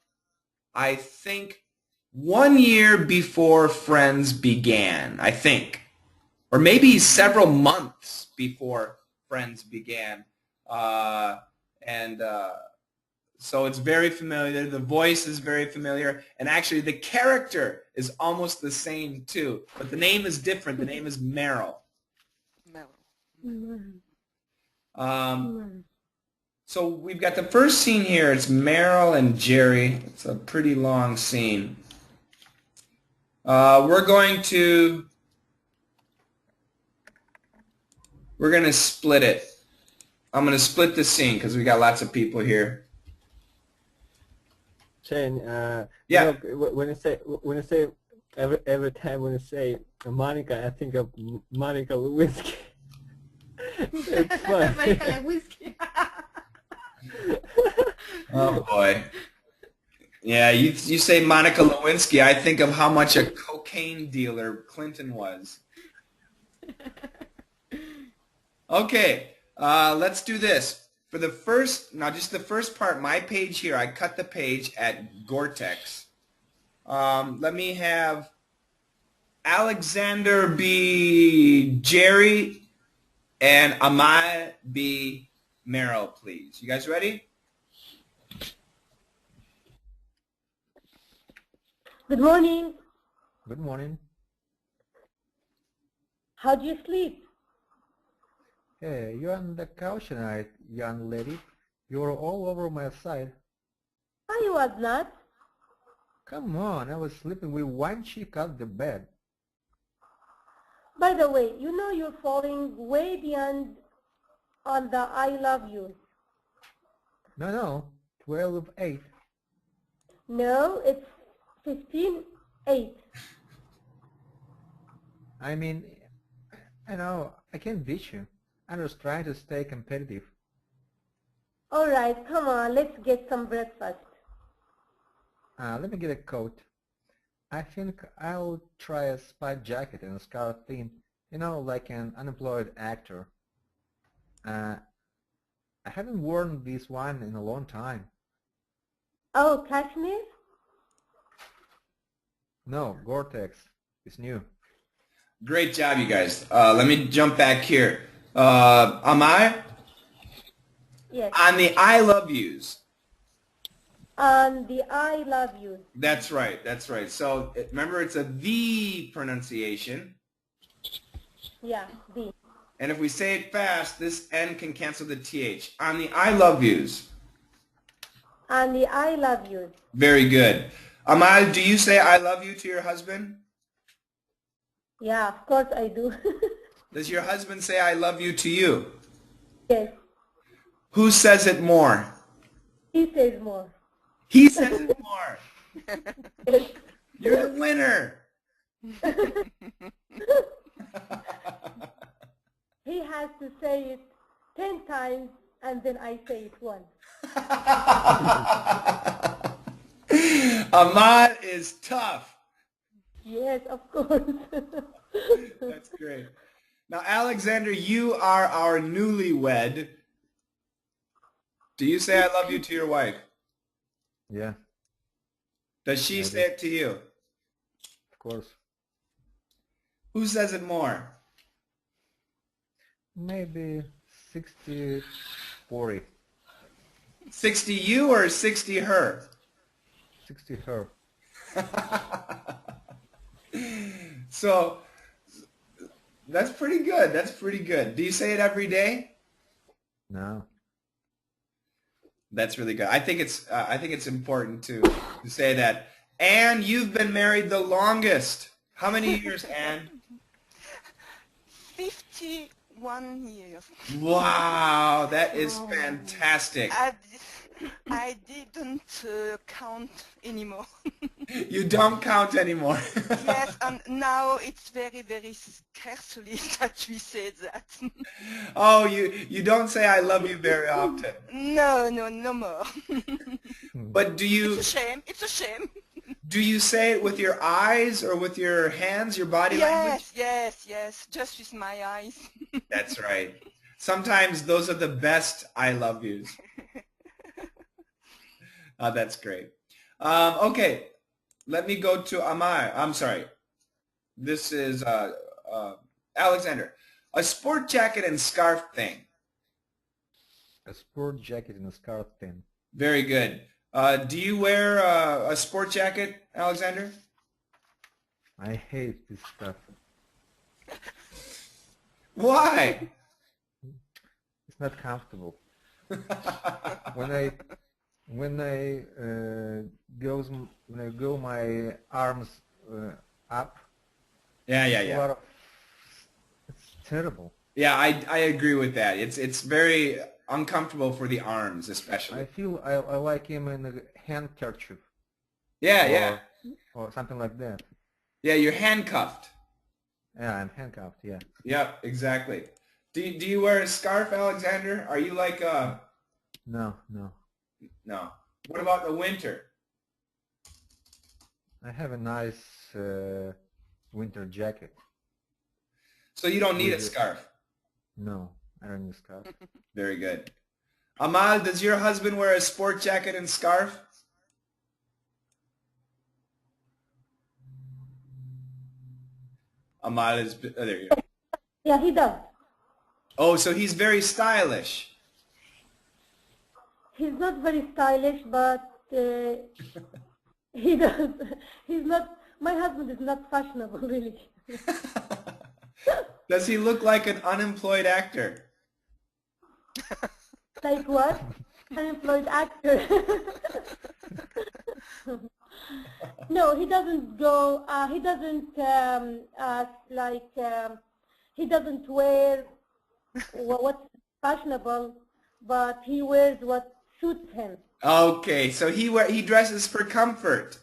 I think, 1 year before Friends began, I think. Or maybe several months before Friends began. So it's very familiar. The voice is very familiar. And actually, the character is almost the same, too. But the name is different. The name is Meryl. So we've got the first scene here. It's Meryl and Jerry. It's a pretty long scene. We're going to split it. I'm going to split the scene because we got lots of people here. Shane, Yeah. you know, when you say every time when you say Monica, I think of Monica Lewinsky. It's fun. Monica Lewinsky. Oh boy. Yeah, you say Monica Lewinsky, I think of how much a cocaine dealer Clinton was. Okay, let's do this. For the first, now just the first part, my page here, I cut the page at Gore-Tex. Let me have Alexander be Jerry and Amal be Meryl, please. You guys ready? Good morning. Good morning. How do you sleep? Hey, you're on the couch tonight, young lady. You're all over my side. I was not. Come on, I was sleeping with one cheek out the bed. By the way, you know you're falling way beyond on the I love you. No, 12-8. No, it's 15-8. I mean, I know, I can't beat you. I'm just trying to stay competitive. All right, come on, let's get some breakfast. Let me get a coat. I think I'll try a spike jacket and a scarlet theme, you know, like an unemployed actor. I haven't worn this one in a long time. Oh, cashmere? No, Gore-Tex. It's new. Great job, you guys. Let me jump back here. Amai, Yes. on the I love yous. On the I love you. That's right, that's right. So remember, it's a V pronunciation. Yeah, the. And if we say it fast, this N can cancel the TH. On the I love yous. On the I love you. Very good. Amal, do you say I love you to your husband? Yeah, of course I do. Does your husband say I love you to you? Yes, Who says it more? he says more. He says it more. Yes. You're the winner. He has to say it 10 times and then I say it once. Ahmad is tough. Yes, of course. That's great. Now, Alexander, you are our newlywed. Do you say I love you to your wife? Yeah, Does she Maybe. say it to you? of course. Who says it more? Maybe 60-40. 60 you or 60 her? 60 her. So that's pretty good. That's pretty good. Do you say it every day? No. That's really good. I think it's important to say that. Anne, you've been married the longest. How many years, Anne? 51 years. Wow, that is fantastic. I didn't count anymore. You don't count anymore. Yes, and now it's very, very scarcely that we say that. Oh, you don't say I love you very often. No more. But do you It's a shame. It's a shame. do you say it with your eyes or with your hands, your body language? Yes. Just with my eyes. That's right. Sometimes those are the best I love yous. That's great. Okay, let me go to Amar. I'm sorry. This is Alexander. A sport jacket and scarf thing. A sport jacket and a scarf thing. Very good. Do you wear a sport jacket, Alexander? I hate this stuff. Why? It's not comfortable. When I go my arms up, Yeah. it's terrible. Yeah, I agree with that. It's very uncomfortable for the arms, especially. I feel I like him in a handkerchief. Yeah. Or something like that. Yeah, you're handcuffed. Yeah, I'm handcuffed. Yeah. Yep, exactly. Do you wear a scarf, Alexander? Are you like No. No. What about the winter? I have a nice winter jacket. So you don't need a scarf. No, I don't need a scarf. Very good. Amal, does your husband wear a sport jacket and scarf? Amal is... Oh, there you go. Yeah, he does. Oh, so he's very stylish. He's not very stylish, but he does. He's not. My husband is not fashionable, really. Does he look like an unemployed actor? Like what? Unemployed actor. No, he doesn't go. He doesn't he doesn't wear what's fashionable, but he wears what suits him. Okay, so he dresses for comfort.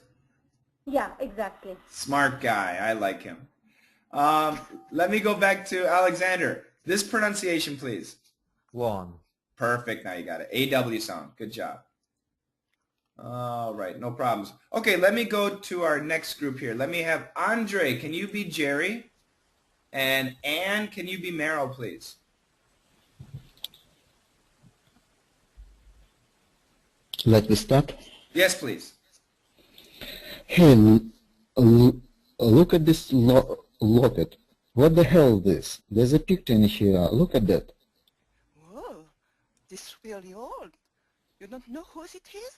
Yeah, exactly. Smart guy. I like him. Let me go back to Alexander. This pronunciation, please. Lawn. Perfect. Now you got it. AW sound. Good job. All right. No problems. Okay, let me go to our next group here. Let me have Andre. Can you be Jerry? And Anne, can you be Meryl, please? Let me start. Yes, please. Hey, look at this locket. What the hell is this? There's a picture in here. Look at that. Whoa, this is really old. You don't know whose it is?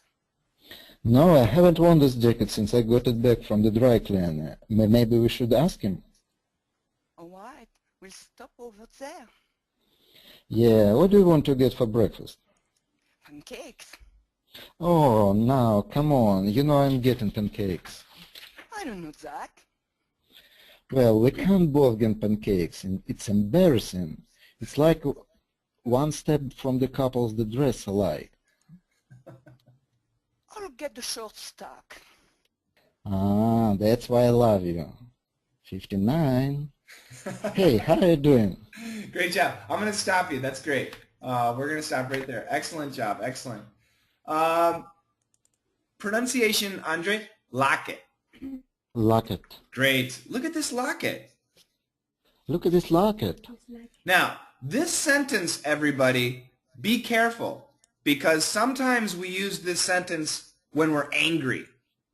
No, I haven't worn this jacket since I got it back from the dry cleaner. Maybe we should ask him. All right, we'll stop over there. Yeah, what do you want to get for breakfast? Pancakes. Oh, now, come on. You know I'm getting pancakes. I don't know that. Well, we can't both get pancakes, and it's embarrassing. It's like one step from the couples that dress alike. I'll get the short stack. Ah, that's why I love you. 59. Hey, how are you doing? Great job. I'm going to stop you. That's great. We're going to stop right there. Excellent job. Excellent. Pronunciation, Andre, locket. Locket. Great. Look at this locket. Look at this locket. Now, this sentence, everybody, be careful, because sometimes we use this sentence when we're angry.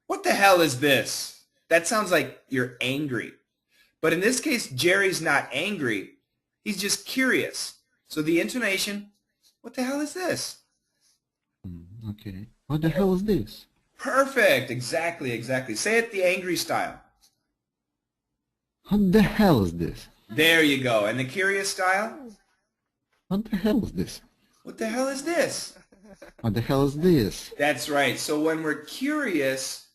What the hell is this? That sounds like you're angry. But in this case, Jerry's not angry. He's just curious. So the intonation, what the hell is this? Okay. What the hell is this? Perfect. Exactly, exactly. Say it the angry style. What the hell is this? There you go. And the curious style? What the hell is this? What the hell is this? What the hell is this? That's right. So when we're curious,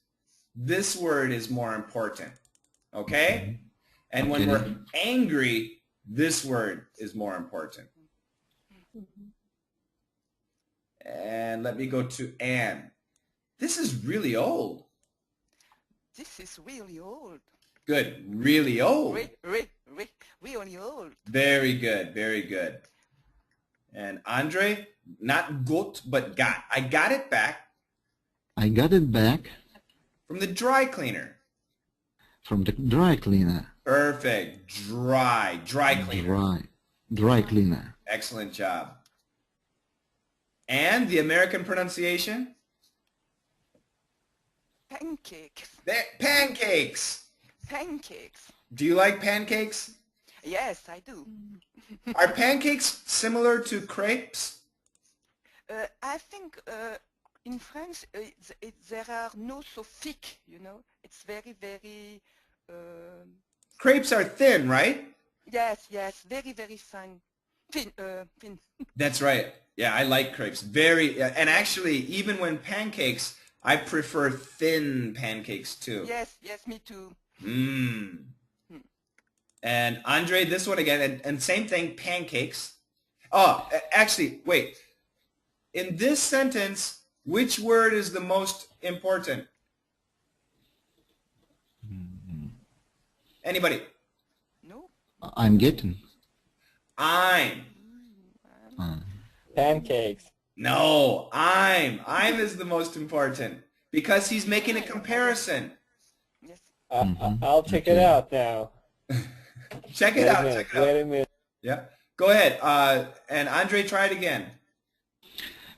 this word is more important. Okay? And when we're angry, this word is more important. And let me go to Anne. This is really old. This is really old. Good. Really old. Really old. Very good. Very good. And Andre, not got, but got. I got it back. I got it back. From the dry cleaner. From the dry cleaner. Perfect. Dry cleaner. Dry cleaner. Excellent job. And the American pronunciation? Pancakes. Pancakes. Pancakes. Do you like pancakes? Yes, I do. Are pancakes similar to crepes? I think in France there are no so thick, you know. It's very, very... Crepes are thin, right? yes, very, very fine. Thin. That's right. Yeah, I like crepes. Very, and actually, even when pancakes, I prefer thin pancakes too. Yes, me too. Mmm. And Andre, this one again, and same thing, pancakes. Oh, actually, wait. In this sentence, which word is the most important? Anybody? No? I'm getting. I'm. Pancakes. No, I'm. I'm is the most important because he's making a comparison. Yes. I'll check it out now. Check it out. Check it out. Wait a minute. Yeah. Go ahead. And Andre, try it again.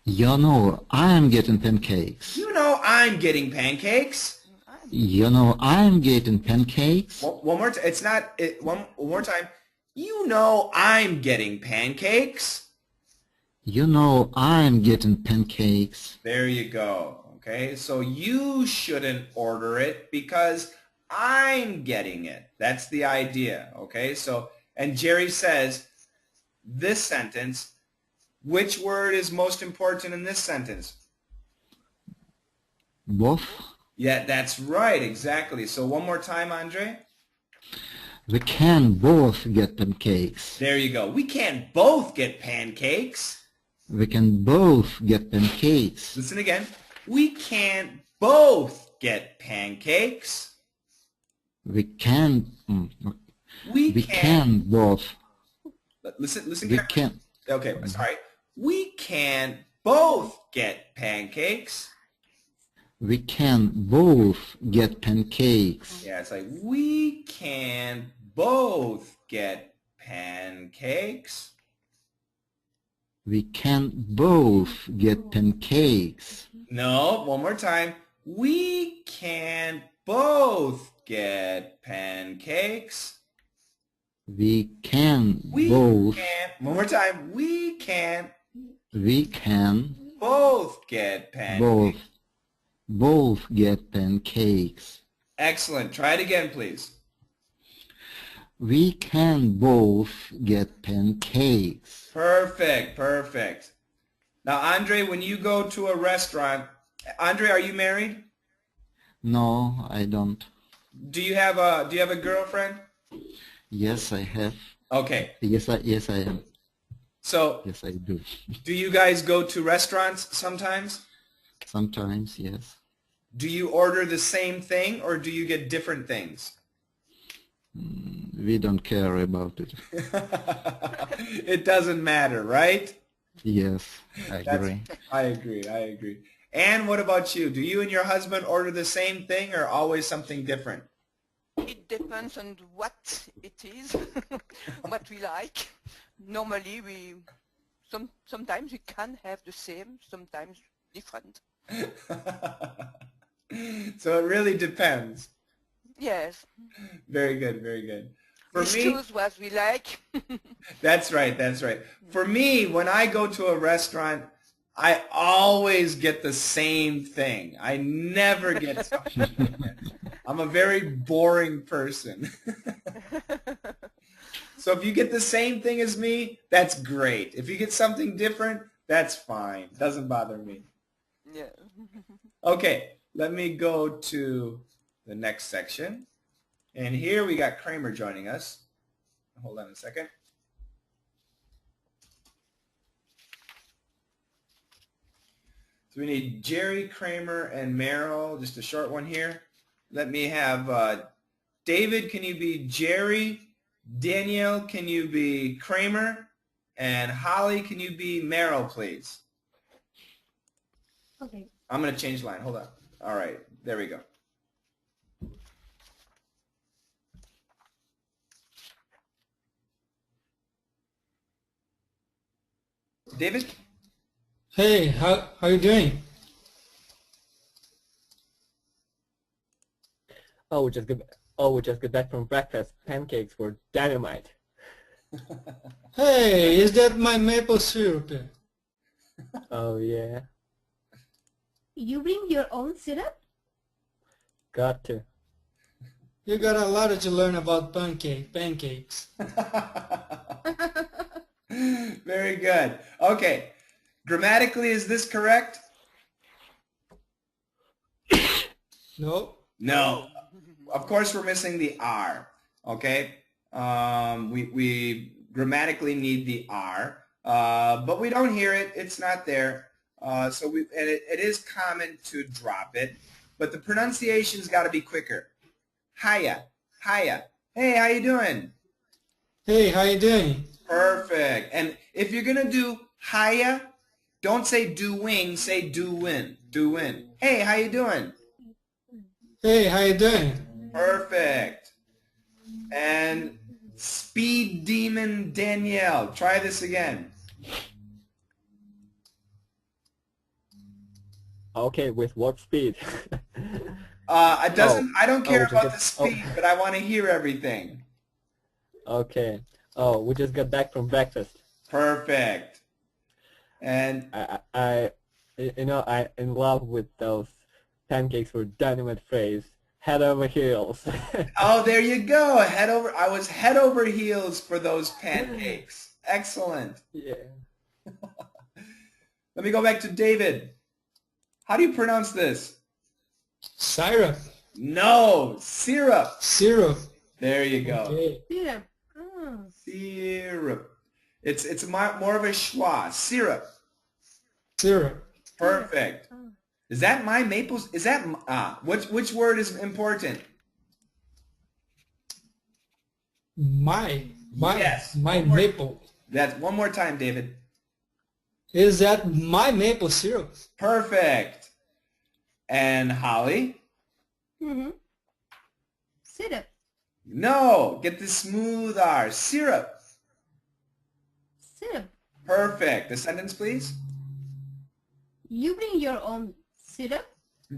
You know, I'm getting pancakes. You know I'm getting pancakes. You know, I'm getting pancakes. One more time. It's not. One more time. You know I'm getting pancakes. You know, I'm getting pancakes. There you go. Okay. So you shouldn't order it because I'm getting it. That's the idea. Okay. So, and Jerry says this sentence, which word is most important in this sentence? Both. Yeah, that's right. Exactly. So one more time, Andre. We can both get pancakes. There you go. We can't both get pancakes. We can both get pancakes. Listen again. We can't both get pancakes. We can. We can both. Listen We carefully. can. Okay, sorry. We can't both get pancakes. We can both get pancakes. Yeah, it's like we can't both get pancakes. We can both get pancakes. No, one more time. We can't both get pancakes. We can We both. can't. One more time. We can't We can both get pancakes. both get pancakes. Excellent. Try it again, please. We can both get pancakes. Perfect. Perfect. Now, Andre, when you go to a restaurant, Andre, are you married? No, I don't. Do you have a girlfriend? Yes, I have. Okay. Yes, I am. So, Yes, I do. do you guys go to restaurants sometimes? Sometimes, yes. Do you order the same thing or do you get different things? We don't care about it. It doesn't matter, right? Yes, I agree. I agree. And what about you? Do you and your husband order the same thing or always something different? It depends on what it is, what we like. Normally sometimes we can have the same, sometimes different. So it really depends. Yes. Very good, very good. For We me, choose what we like. that's right. For me, when I go to a restaurant, I always get the same thing. I never get something different. I'm a very boring person. So if you get the same thing as me, that's great. If you get something different, that's fine. Doesn't bother me. Yeah. Okay, let me go to the next section. And here we got Kramer joining us. Hold on a second. So we need Jerry, Kramer, and Meryl. Just a short one here. Let me have David, can you be Jerry? Danielle, can you be Kramer? And Holly, can you be Meryl, please? Okay. I'm going to change line. Hold on. All right. There we go. David? Hey, how you doing? We just got back from breakfast. Pancakes were dynamite. Hey, is that my maple syrup? Oh yeah, You bring your own syrup? got to. You got a lot to learn about pancakes. Very good. Okay. Grammatically, is this correct? No? No. Of course, we're missing the R. Okay. We grammatically need the R, but we don't hear it. It's not there. It is common to drop it, but the pronunciation's got to be quicker. Hiya, hiya. Hey, how you doing? Hey, how you doing? Perfect. And if you're gonna do hiya, don't say doing, say doin', doin'. Hey, how you doing? Hey, how you doing? Perfect. And Speed Demon Danielle, try this again. Okay, with what speed? I don't care we just about got- the speed, but I want to hear everything. Okay. Oh, we just got back from breakfast. Perfect. And I in love with those pancakes were dynamite phrase. Head over heels. oh, there you go. I was head over heels for those pancakes. Excellent. Yeah. Let me go back to David. How do you pronounce this? Syrup. No, syrup. Syrup. There you go. Okay. Syrup. Oh. Syrup. It's more of a schwa. Syrup. Syrup. Perfect. Oh. Is that my maples? Is that which word is important? My Yes. maple. That's one more time, David. Is that my maple syrup? Perfect. And Holly? Mm-hmm. Syrup. No, get the smooth R. Syrup. Syrup. Perfect. The sentence, please. You bring your own syrup?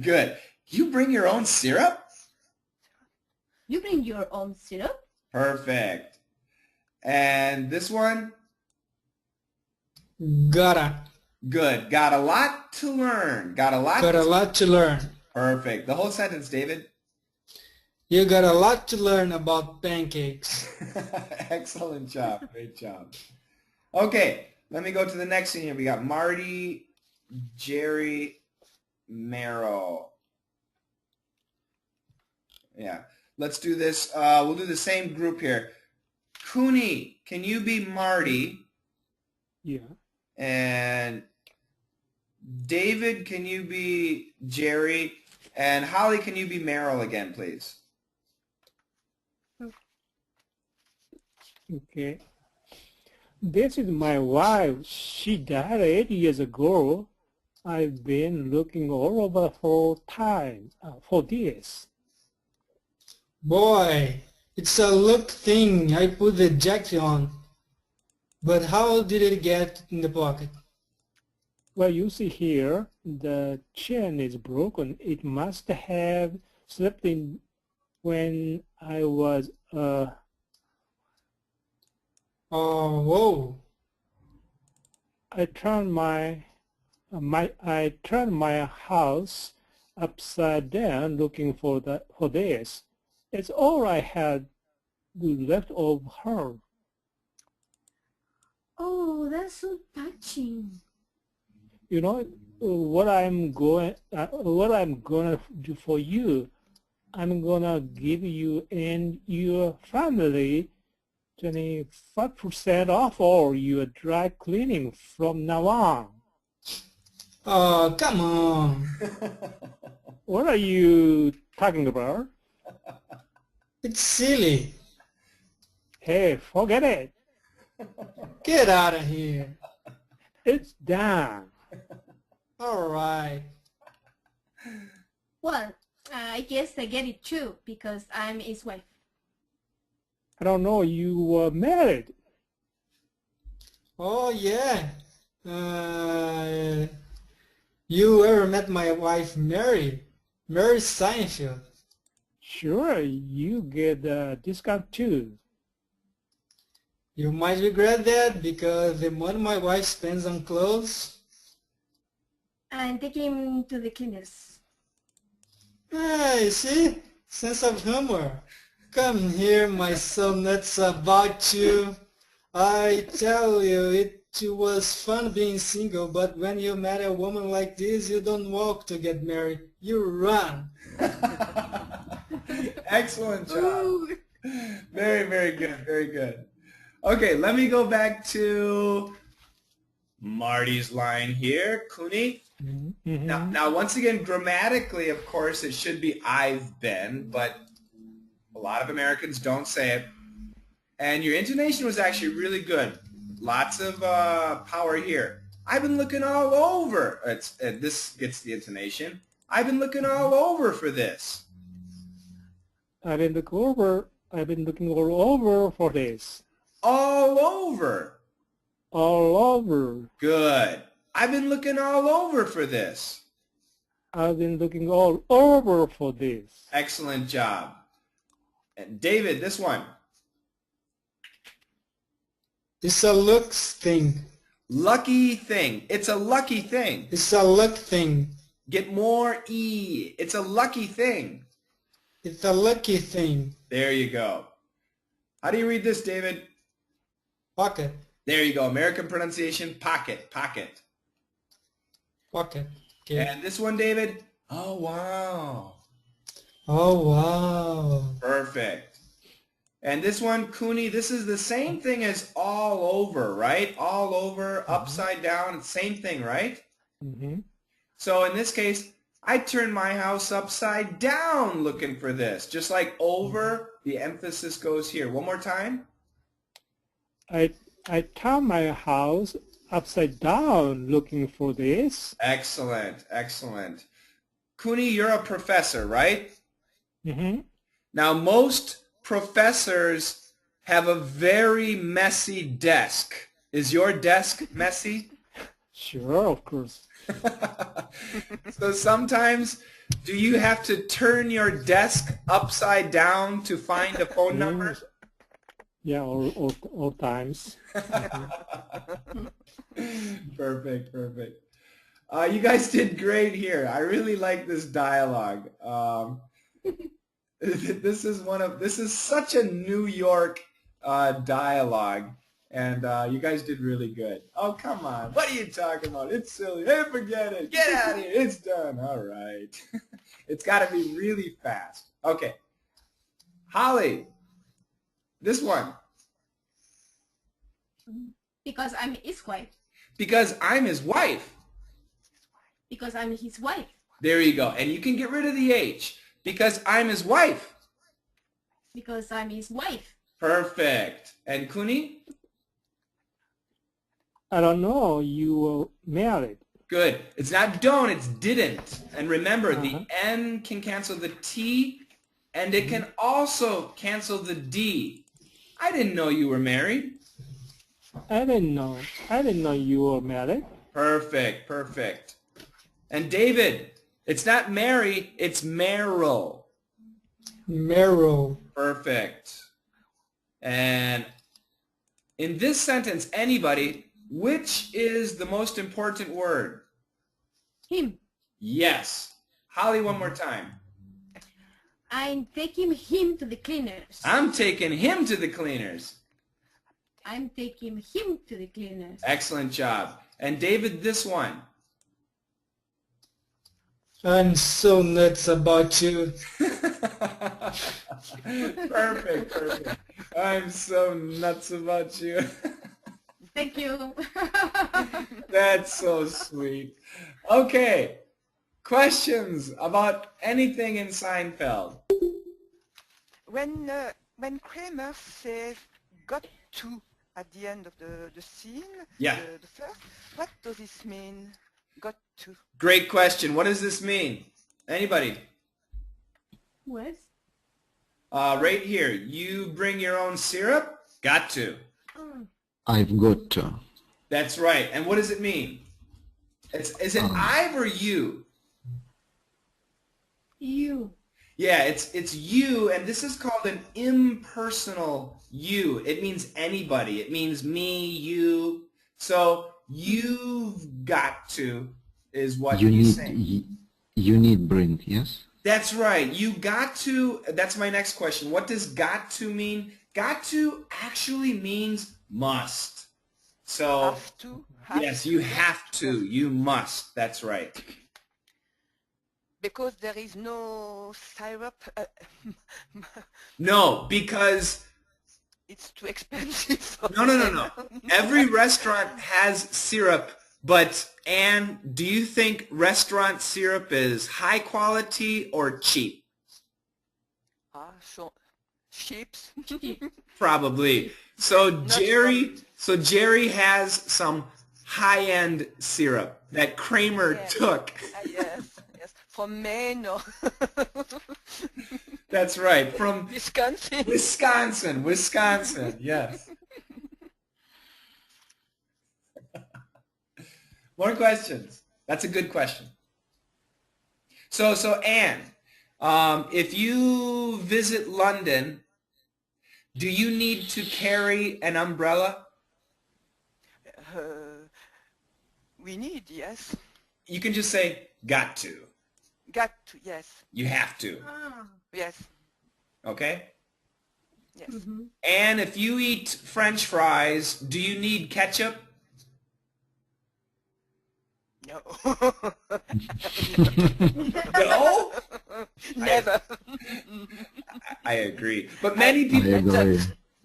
Good. You bring your own syrup? You bring your own syrup? Perfect. And this one? Gotta. Good. Got a lot to learn. Got a lot. Got a lot to learn. Perfect. The whole sentence, David. You got a lot to learn about pancakes. Excellent job. Great job. Okay, let me go to the next scene here. We got Marty, Jerry, Merrill. Yeah, let's do this. We'll do the same group here. Cooney, can you be Marty? Yeah. And David, can you be Jerry? And Holly, can you be Merrill again, please? Okay. This is my wife. She died 8 years ago. I've been looking all over for this. Boy, it's a look thing. I put the jacket on. But how did it get in the pocket? Well, you see here, the chain is broken. It must have slipped in when I was Oh, whoa. I turned my house upside down looking for this. It's all I had left of her. Oh, that's so touching. You know what I'm gonna do for you? I'm gonna give you and your family 25% off all your dry cleaning from now on. Oh, come on. What are you talking about? It's silly. Hey, forget it. Get out of here. It's done. All right. Well, I guess I get it too because I'm his wife. I don't know, you were married. Oh, yeah. You ever met my wife, Mary? Mary Seinfeld. Sure, you get a discount too. You might regret that because the money my wife spends on clothes. And take him to the cleaners. Hey, see? Sense of humor. Come here, my son, that's about you. I tell you, it was fun being single, but when you marry a woman like this, you don't walk to get married. You run. Excellent job. Very, very good. Very good. Okay, let me go back to Marty's line here. Kuni. Mm-hmm. Now, once again, grammatically, of course, it should be I've been, but a lot of Americans don't say it. And your intonation was actually really good. Lots of power here. I've been looking all over. This gets the intonation. I've been looking all over for this. I've been looking all over for this. All over. All over. Good. I've been looking all over for this. I've been looking all over for this. Excellent job. And David, this one. It's a looks thing. Lucky thing. It's a lucky thing. It's a luck thing. Get more E. It's a lucky thing. It's a lucky thing. There you go. How do you read this, David? Pocket. There you go. American pronunciation, pocket, pocket. Pocket. Okay. And this one, David? Oh, wow. Oh, wow. Perfect. And this one, Kuni, this is the same thing as all over, right? All over, upside down, same thing, right? Mm-hmm. So in this case, I turned my house upside down looking for this. Just like over, the emphasis goes here. One more time. I turned my house upside down looking for this. Excellent, excellent. Kuni, you're a professor, right? Mm-hmm. Now, most professors have a very messy desk. Is your desk messy? Sure, of course. So sometimes, do you have to turn your desk upside down to find a phone number? Yeah, all times. Perfect, perfect. You guys did great here. I really like this dialogue. This is such a New York dialogue, and you guys did really good. Oh, come on. What are you talking about? It's silly. Hey, forget it. Get out of here. It's done. All right. It's got to be really fast. Okay. Holly, this one. Because I'm his wife. Because I'm his wife. Because I'm his wife. There you go. And you can get rid of the H. Because I'm his wife. Because I'm his wife. Perfect. And Kuni? I don't know. You were married. Good. It's not don't, it's didn't. And remember, the N can cancel the T, and it can also cancel the D. I didn't know you were married. I didn't know. I didn't know you were married. Perfect, perfect. And David, it's not Mary, it's Meryl. Meryl. Perfect. And in this sentence, anybody, which is the most important word? Him. Yes. Holly, one more time. I'm taking him to the cleaners. I'm taking him to the cleaners. I'm taking him to the cleaners. Excellent job. And David, this one. I'm so nuts about you. Perfect, perfect. I'm so nuts about you. Thank you. That's so sweet. Okay. Questions about anything in Seinfeld? When Kramer says "got to" at the end of the scene, Yeah. the first, what does this mean? Got to. Great question. What does this mean? Anybody? What? Right here. You bring your own syrup? Got to. I've got to. That's right. And what does it mean? Is it I've or you? You. Yeah, it's you, and this is called an impersonal you. It means anybody. It means me, you. So you've got to is what You he's need saying. you need bring, yes? That's right. You got to. That's my next question. What does got to mean? Got to actually means must. So Have to. yes, you have to. You must. That's right. Because there is no syrup. No, because It's too expensive. For no. them. Every restaurant has syrup, but Anne, do you think restaurant syrup is high quality or cheap? So chips. Probably. So Jerry has some high-end syrup that Kramer Yes. took. Yes. From Maine or That's right, from Wisconsin. Wisconsin, yes. More questions? That's a good question. So Anne, if you visit London, do you need to carry an umbrella? We need, yes. You can just say, got to. Got to, yes. You have to. Yes. Okay? Yes. And if you eat French fries, do you need ketchup? No. No? Never. I agree. But many I people agree.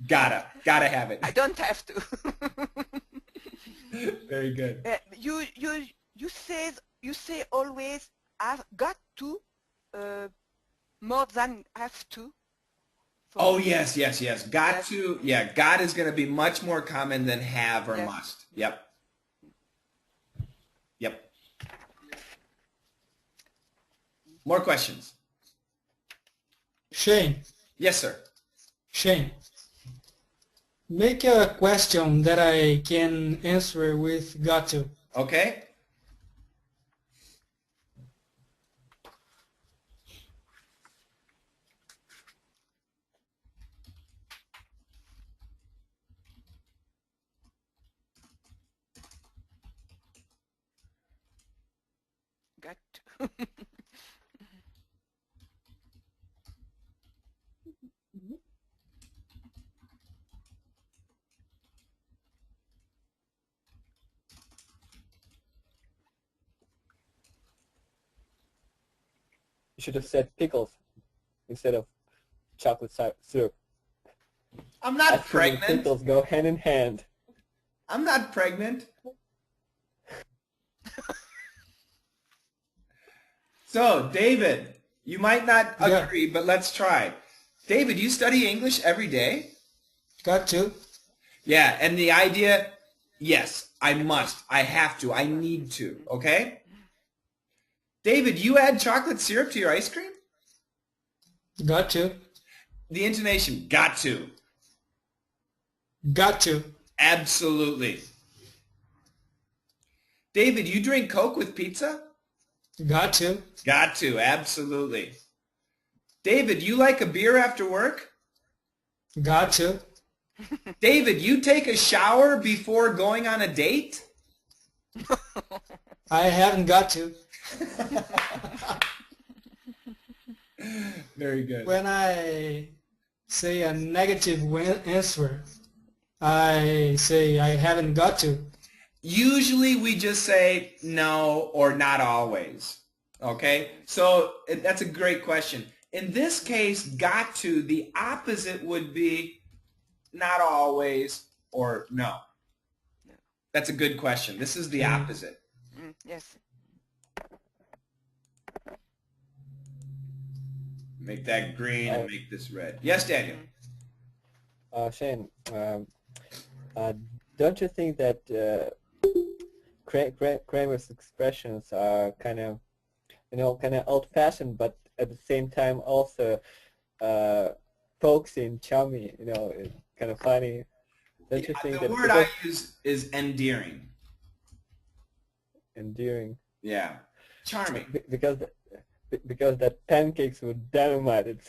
gotta have it. I don't have to. Very good. You say always I've got to more than have to. Oh, yes. Got Yes. to, yeah, got is going to be much more common than have or Yes. must. Yep. More questions? Shane, Yes, sir. Shane, make a question that I can answer with got to. Okay. Got to. You should have said pickles instead of chocolate syrup. I'm not Ice cream and pregnant. pickles go hand in hand. I'm not pregnant. So, David, you might not Yeah. agree, but let's try. David, you study English every day? Got to. Yeah, and the idea, yes, I must, I have to, I need to, okay? David, you add chocolate syrup to your ice cream? Got to. The intonation, got to. Got to. Absolutely. David, you drink Coke with pizza? Got to. Got to, absolutely. David, you like a beer after work? Got to. David, you take a shower before going on a date? I haven't got to. Very good. When I say a negative answer, I say I haven't got to. Usually we just say no or not always. Okay? So that's a great question. In this case, got to, the opposite would be not always or no. That's a good question. This is the opposite. Yes. Make that green and make this red. Yes, Daniel? Shane, don't you think that Kramer's expressions are kind of old-fashioned, but at the same time also folksy and charming, kind of funny? Don't you think The that word I use is endearing. endearing? Yeah. Charming. Because because that pancakes were dynamite.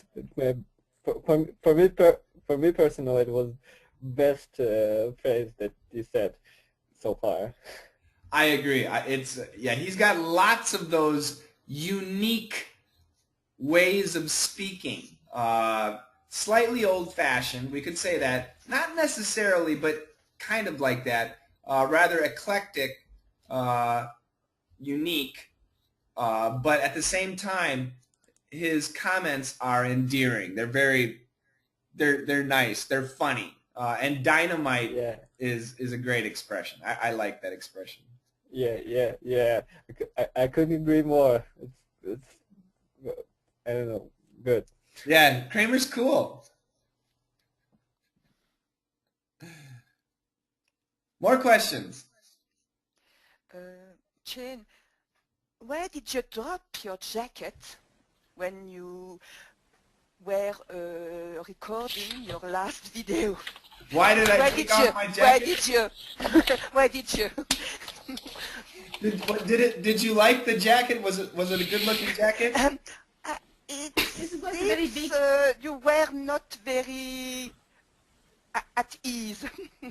For me personally, it was best phrase that you said so far. I agree. He's got lots of those unique ways of speaking. Slightly old-fashioned, we could say that. Not necessarily, but kind of like that. Rather eclectic, unique, but at the same time, his comments are endearing. They're nice. They're funny. And dynamite is a great expression. I like that expression. Yeah. I couldn't agree more. It's I don't know, good. Yeah, Kramer's cool. More questions. Jane, where did you drop your jacket when you were recording your last video? Why did I take off my jacket? Where did you? Did you like the jacket? Was it a good looking jacket? It was very big. You were not very at ease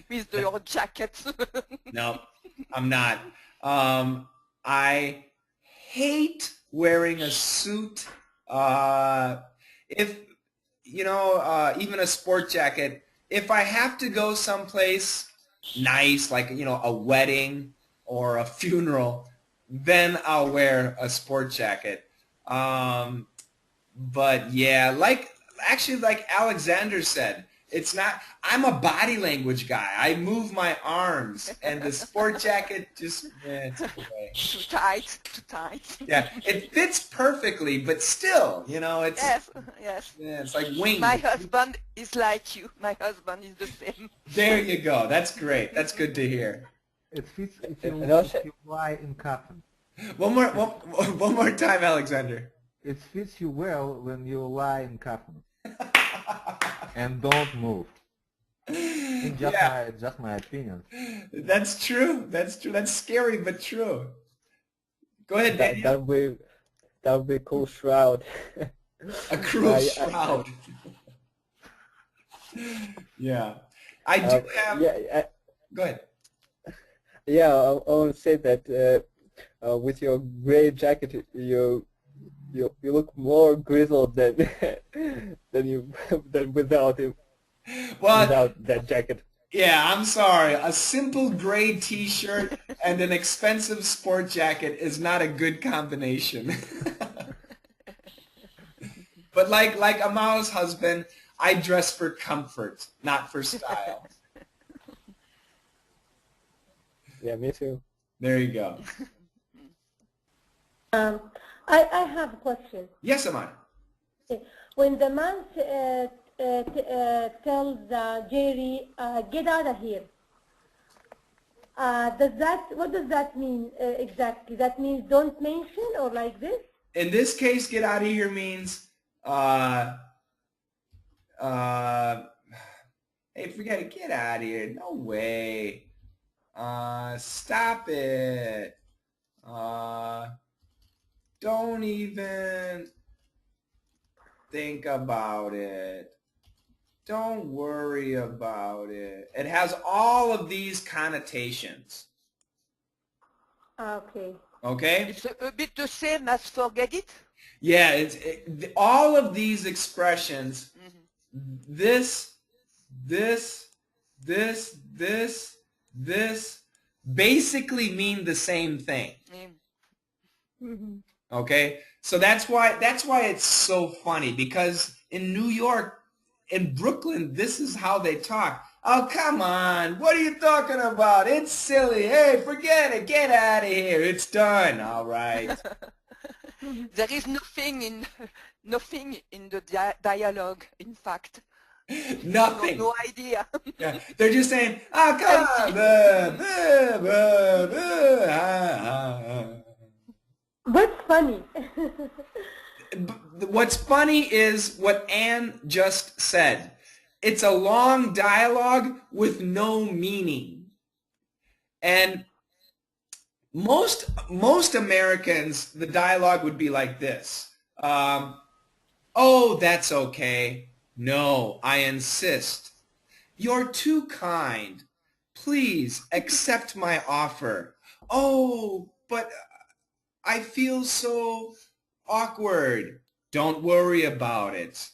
with your jacket. No, I'm not. I hate wearing a suit. If even a sport jacket. If I have to go someplace nice, like a wedding or a funeral, then I'll wear a sport jacket. But yeah, like Alexander said, I'm a body language guy. I move my arms, and the sport jacket just, it's okay. Too tight. Yeah, it fits perfectly, but still, it's... Yes. Yeah, it's like wings. My husband is like you. My husband is the same. There you go. That's great. That's good to hear. It fits if you lie in coffin. One more time, Alexander. It fits you well when you lie in coffin and don't move. Just my opinion. That's true. That's scary, but true. Go ahead, Daniel. That would be a cool shroud. A cruel shroud. Yeah. I do have... Go ahead. Yeah, I want to say that with your gray jacket, you look more grizzled than without him. Without that jacket. Yeah, I'm sorry. A simple gray T-shirt and an expensive sport jacket is not a good combination. But like Amal's husband, I dress for comfort, not for style. Yeah, me too. There you go. I have a question. Yes, Amal. When the man tells Jerry, get out of here, what does that mean exactly? That means don't mention, or like this? In this case, get out of here means, hey, forget it, get out of here. No way. Stop it. Don't even think about it. Don't worry about it. It has all of these connotations. Okay. Okay? It's a bit the same as forget it. Yeah, all of these expressions, this, basically mean the same thing. Okay? So that's why it's so funny, because in New York, in Brooklyn, this is how they talk. Oh, come on. What are you talking about? It's silly. Hey, forget it. Get out of here. It's done. All right. There is nothing in the dialogue, in fact. Nothing. No idea. Yeah, they're just saying, oh, come on. What's funny? What's funny is what Anne just said. It's a long dialogue with no meaning. And most Americans, the dialogue would be like this. Oh, that's okay. No, I insist. You're too kind. Please accept my offer. Oh, but I feel so awkward. Don't worry about it.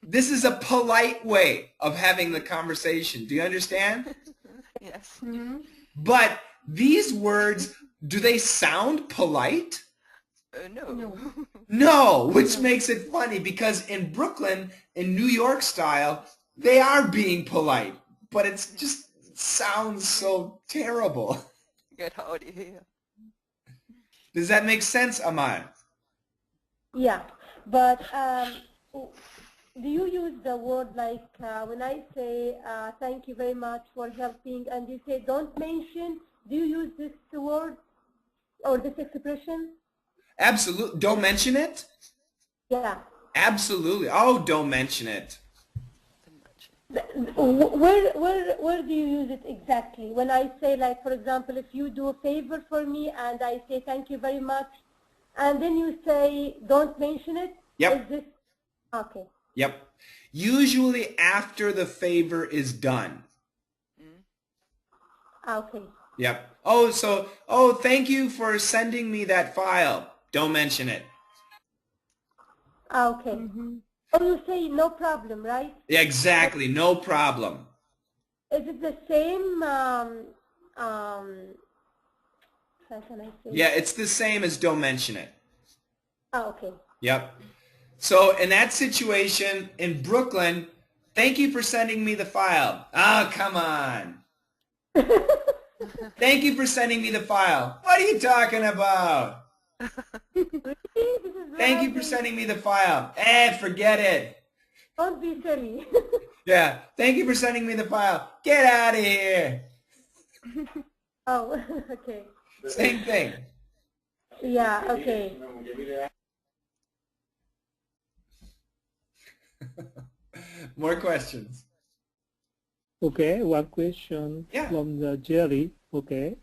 This is a polite way of having the conversation. Do you understand? Yes. Mm-hmm. But these words, do they sound polite? No. No. No, which No. makes it funny because in Brooklyn, in New York style, they are being polite, but it just sounds so terrible. Get out of here. Does that make sense, Amal? Yeah, but do you use the word like when I say thank you very much for helping and you say don't mention, do you use this word or this expression? Absolutely. Don't mention it? Yeah. Absolutely. Oh, don't mention it. Where do you use it exactly? When I say, like, for example, if you do a favor for me and I say thank you very much, and then you say don't mention it. Yep. Is this okay? Yep. Usually after the favor is done. Okay. Yep. Thank you for sending me that file. Don't mention it. Okay. Mm-hmm. Or you say no problem, right? Yeah, exactly. No problem. Is it the same? How can I say? Yeah, it's the same as don't mention it. Okay. Yep. So in that situation in Brooklyn, thank you for sending me the file. Oh, come on. Thank you for sending me the file. What are you talking about? Thank you for sending me the file. Forget it. Don't be silly. Yeah, thank you for sending me the file. Get out of here. Oh, okay. Same thing. Yeah, okay. More questions. Okay, one question Yeah. from the Jerry. Okay.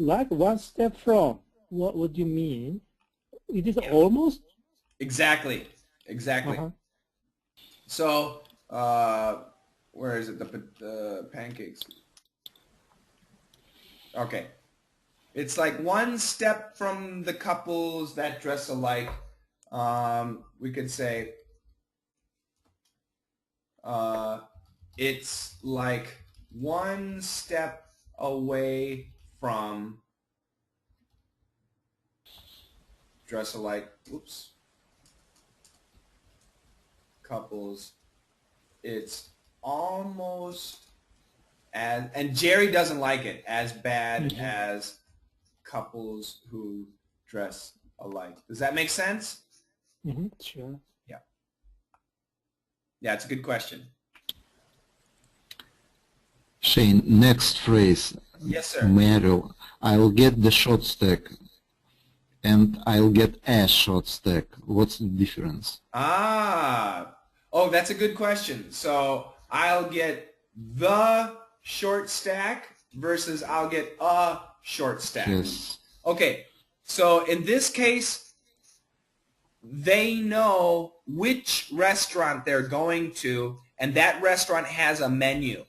Like one step from, what would you mean? It is almost? Exactly. Exactly. Uh-huh. So, where is it? The pancakes. Okay. It's like one step from the couples that dress alike. We could say it's like one step away from dress alike. Oops. Couples. It's almost as, and Jerry doesn't like it, as bad as couples who dress alike. Does that make sense? Mm-hmm. Sure. Yeah. Yeah, it's a good question. Shane, next phrase. Yes, sir. Meryl, I'll get the short stack and I'll get a short stack. What's the difference? Oh, that's a good question. So I'll get the short stack versus I'll get a short stack. Yes. Okay, so in this case, they know which restaurant they're going to, and that restaurant has a menu.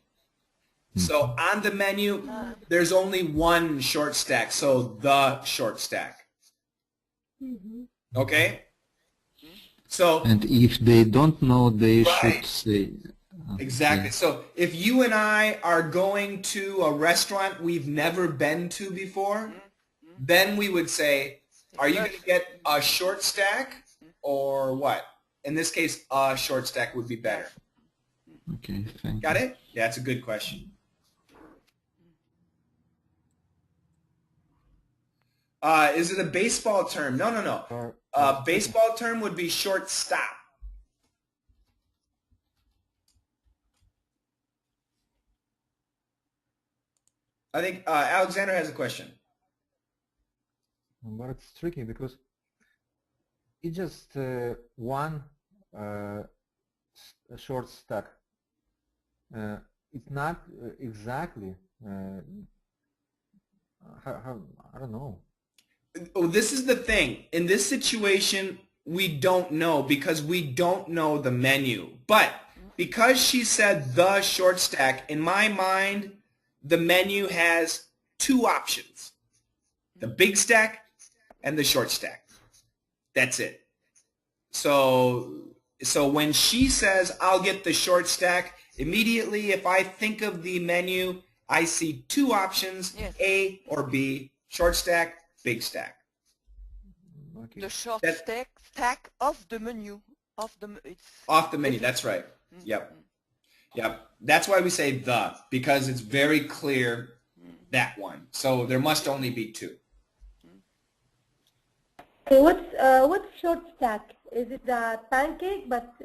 So on the menu, there's only one short stack, so the short stack. Okay? So And if they don't know, they Right. should say. exactly. Yeah. So if you and I are going to a restaurant we've never been to before, then we would say, are you going to get a short stack or what? In this case, a short stack would be better. Okay, thank Got you. it? Yeah, that's a good question. Is it a baseball term? No, no, no. Baseball term would be shortstop. I think Alexander has a question. But it's tricky because it's just one short stack. It's not exactly. I don't know. Oh, this is the thing. In this situation, we don't know because we don't know the menu. But because she said the short stack, in my mind, the menu has two options. The big stack and the short stack. That's it. So when she says, I'll get the short stack, immediately if I think of the menu, I see two options, Yes. A or B, short stack, big stack. Okay. The short That- stack of the menu. It's Off the menu, that's right. Yep. Yep. That's why we say the, because it's very clear that one. So there must only be two. Okay, what's short stack? Is it the pancake? But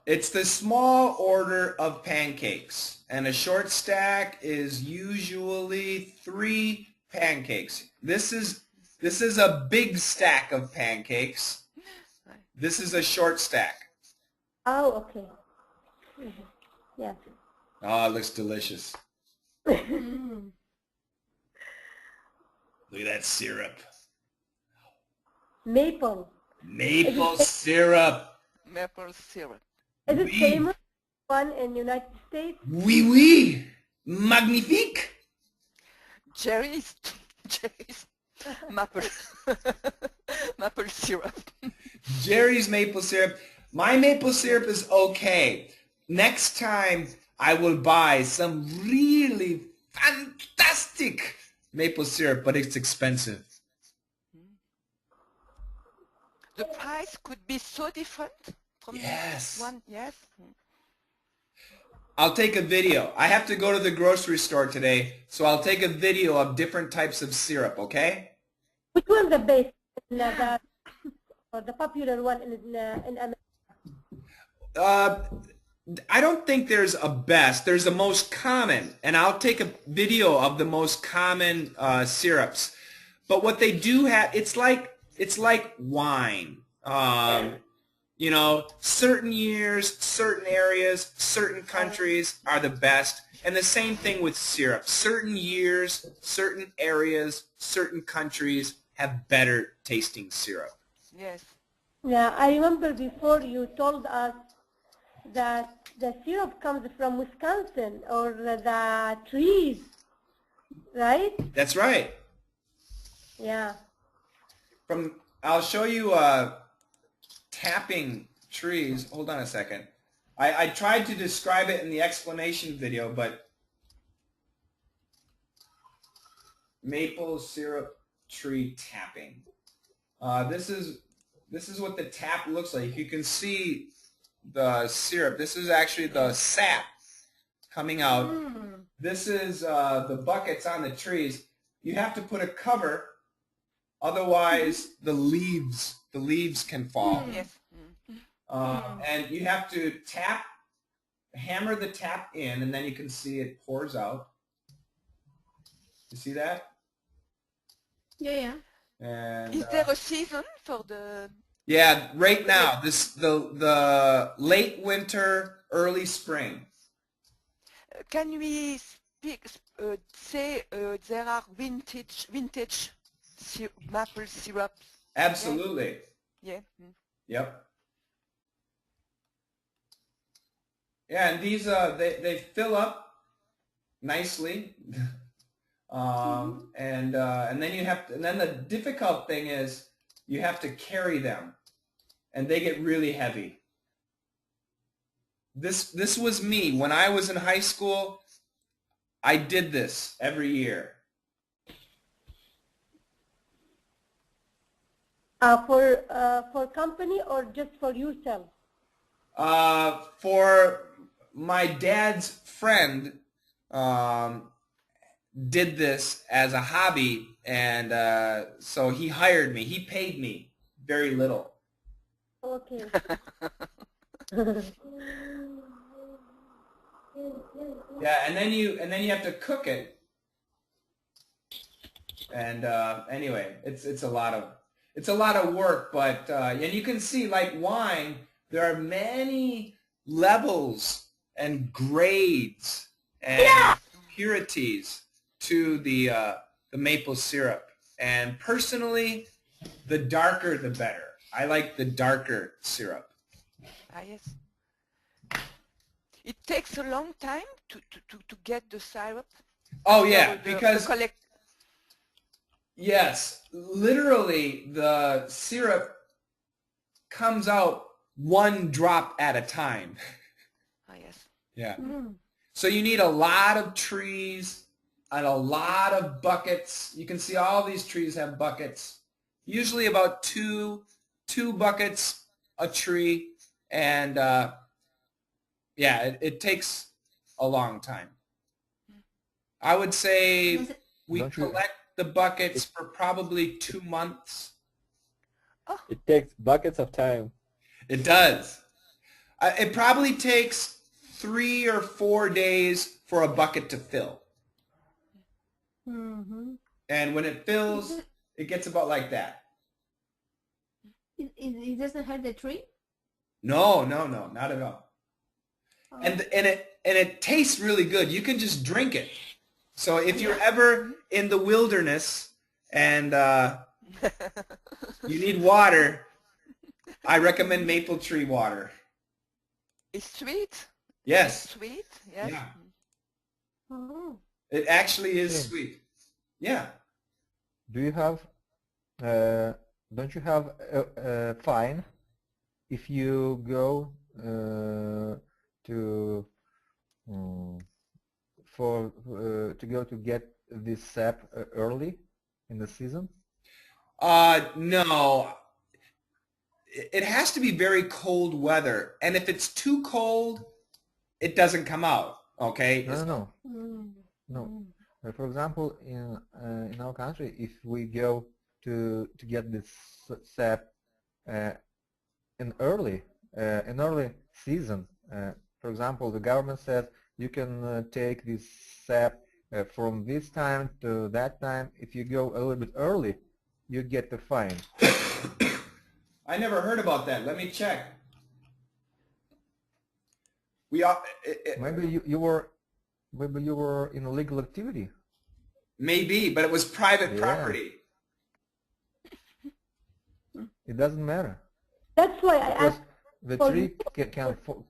It's the small order of pancakes, and a short stack is usually 3 pancakes. This is a big stack of pancakes. This is a short stack. oh, okay. Yeah. Oh, it looks delicious. Mm. Look at that syrup. Maple. Maple syrup. maple syrup. Is it Oui. famous one in United States? Oui, oui. Magnifique. Jerry's maple maple syrup. Jerry's maple syrup. My maple syrup is okay. Next time I will buy some really fantastic maple syrup, but it's expensive. The price could be so different from Yes. one. Yes. I'll take a video. I have to go to the grocery store today, so I'll take a video of different types of syrup, okay? Which one's the best? Or the popular one in America? I don't think there's a best. There's the most common, and I'll take a video of the most common syrups. But what they do have, it's like wine. You know, certain years, certain areas, certain countries are the best. And the same thing with syrup. Certain years, certain areas, certain countries have better tasting syrup. Yes. Yeah, I remember before you told us that the syrup comes from Wisconsin or the trees, right? That's right. Yeah. I'll show you tapping trees. Hold on a second. I tried to describe it in the explanation video, but maple syrup tree tapping. This is what the tap looks like. You can see the syrup. This is actually the sap coming out. This is the buckets on the trees. You have to put a cover, otherwise the leaves can fall. Yes. And you have to hammer the tap in, and then you can see it pours out. You see that? Yeah. And Is there a season for the? yeah, right now, the late winter, early spring. Can we say there are vintage maple syrups? Absolutely. Yeah. Yep. Yeah, and these they fill up nicely, and then you have to, and then the difficult thing is you have to carry them, and they get really heavy. This was me when I was in high school. I did this every year. For company or just for yourself? For my dad's friend did this as a hobby, and so he hired me. He paid me very little. Okay. Yeah, and then you have to cook it. And anyway, it's a lot of work, but and you can see, like wine, there are many levels and grades and purities to the maple syrup. And personally, the darker the better. I like the darker syrup. Ah, yes. It takes a long time to get the syrup. Oh yeah, The because collect. yes, literally the syrup comes out one drop at a time. Ah, yes. Yeah. Mm. So you need a lot of trees and a lot of buckets. You can see all these trees have buckets. Usually about two buckets a tree, and yeah, it takes a long time. I would say we Don't you- collect the buckets for probably 2 months. It takes buckets of time. It does. It probably takes 3 or 4 days for a bucket to fill. Mm-hmm. And when it fills, it gets about like that. It doesn't hurt the tree? No, not at all. And it tastes really good. You can just drink it. So if you're ever in the wilderness and you need water, I recommend maple tree water. It's sweet. Yes. It's sweet. Yes. Yeah. Oh. It actually is Yeah. sweet. Yeah. Do you have, don't you have a fine if you go to to get this sap early in the season? No. It has to be very cold weather, and if it's too cold, it doesn't come out. Okay. No. Mm. No. Mm. For example, in our country, if we go to get this sap in early season, for example, the government says you can take this sap from this time to that time. If you go a little bit early, you get the fine. I never heard about that. Let me check. We are. Maybe you were in illegal activity. Maybe, but it was private Yeah. property. It doesn't matter That's why I because asked. the for tree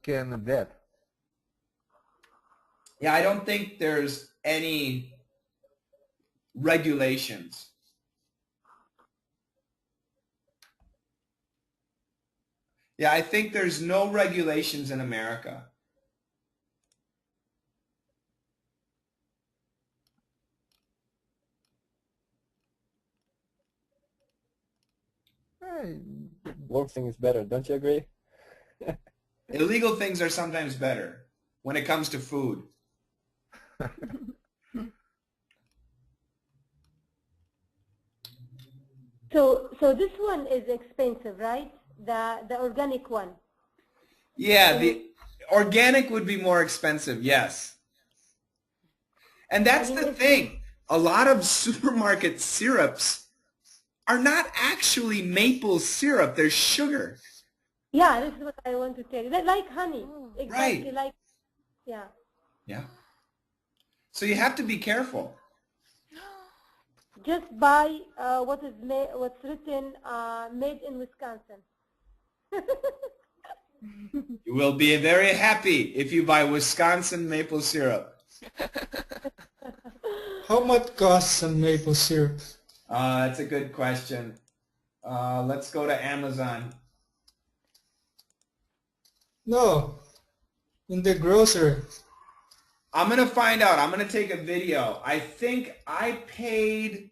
can dead. Yeah, I don't think there's any regulations. Yeah, I think there's no regulations in America. Hey, Work thing is better, don't you agree? Illegal things are sometimes better when it comes to food. So this one is expensive, right? The organic one. Yeah, the organic would be more expensive, yes. And that's the thing. A lot of supermarket syrups are not actually maple syrup. They're sugar. Yeah, this is what I want to tell you. Like honey. Exactly Right. like, yeah. Yeah. So you have to be careful. Just buy what's written made in Wisconsin. You will be very happy if you buy Wisconsin maple syrup. How much costs some maple syrup? That's a good question. Let's go to Amazon. No, in the grocery. I'm going to find out. I'm going to take a video. I think I paid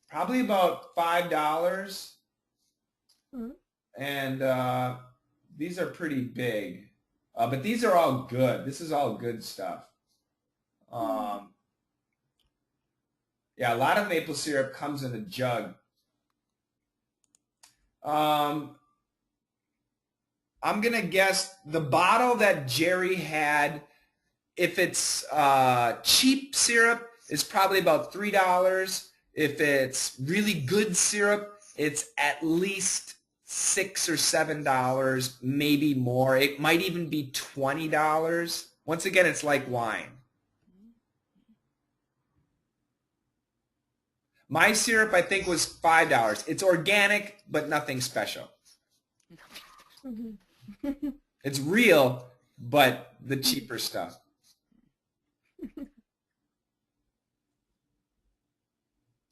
probably about $5. Mhm. And these are pretty big. But these are all good. This is all good stuff. Yeah, a lot of maple syrup comes in a jug. I'm going to guess the bottle that Jerry had, if it's cheap syrup, is probably about $3. If it's really good syrup, it's at least $6 or $7, maybe more. It might even be $20. Once again, it's like wine. My syrup, I think, was $5. It's organic, but nothing special. It's real, but the cheaper stuff.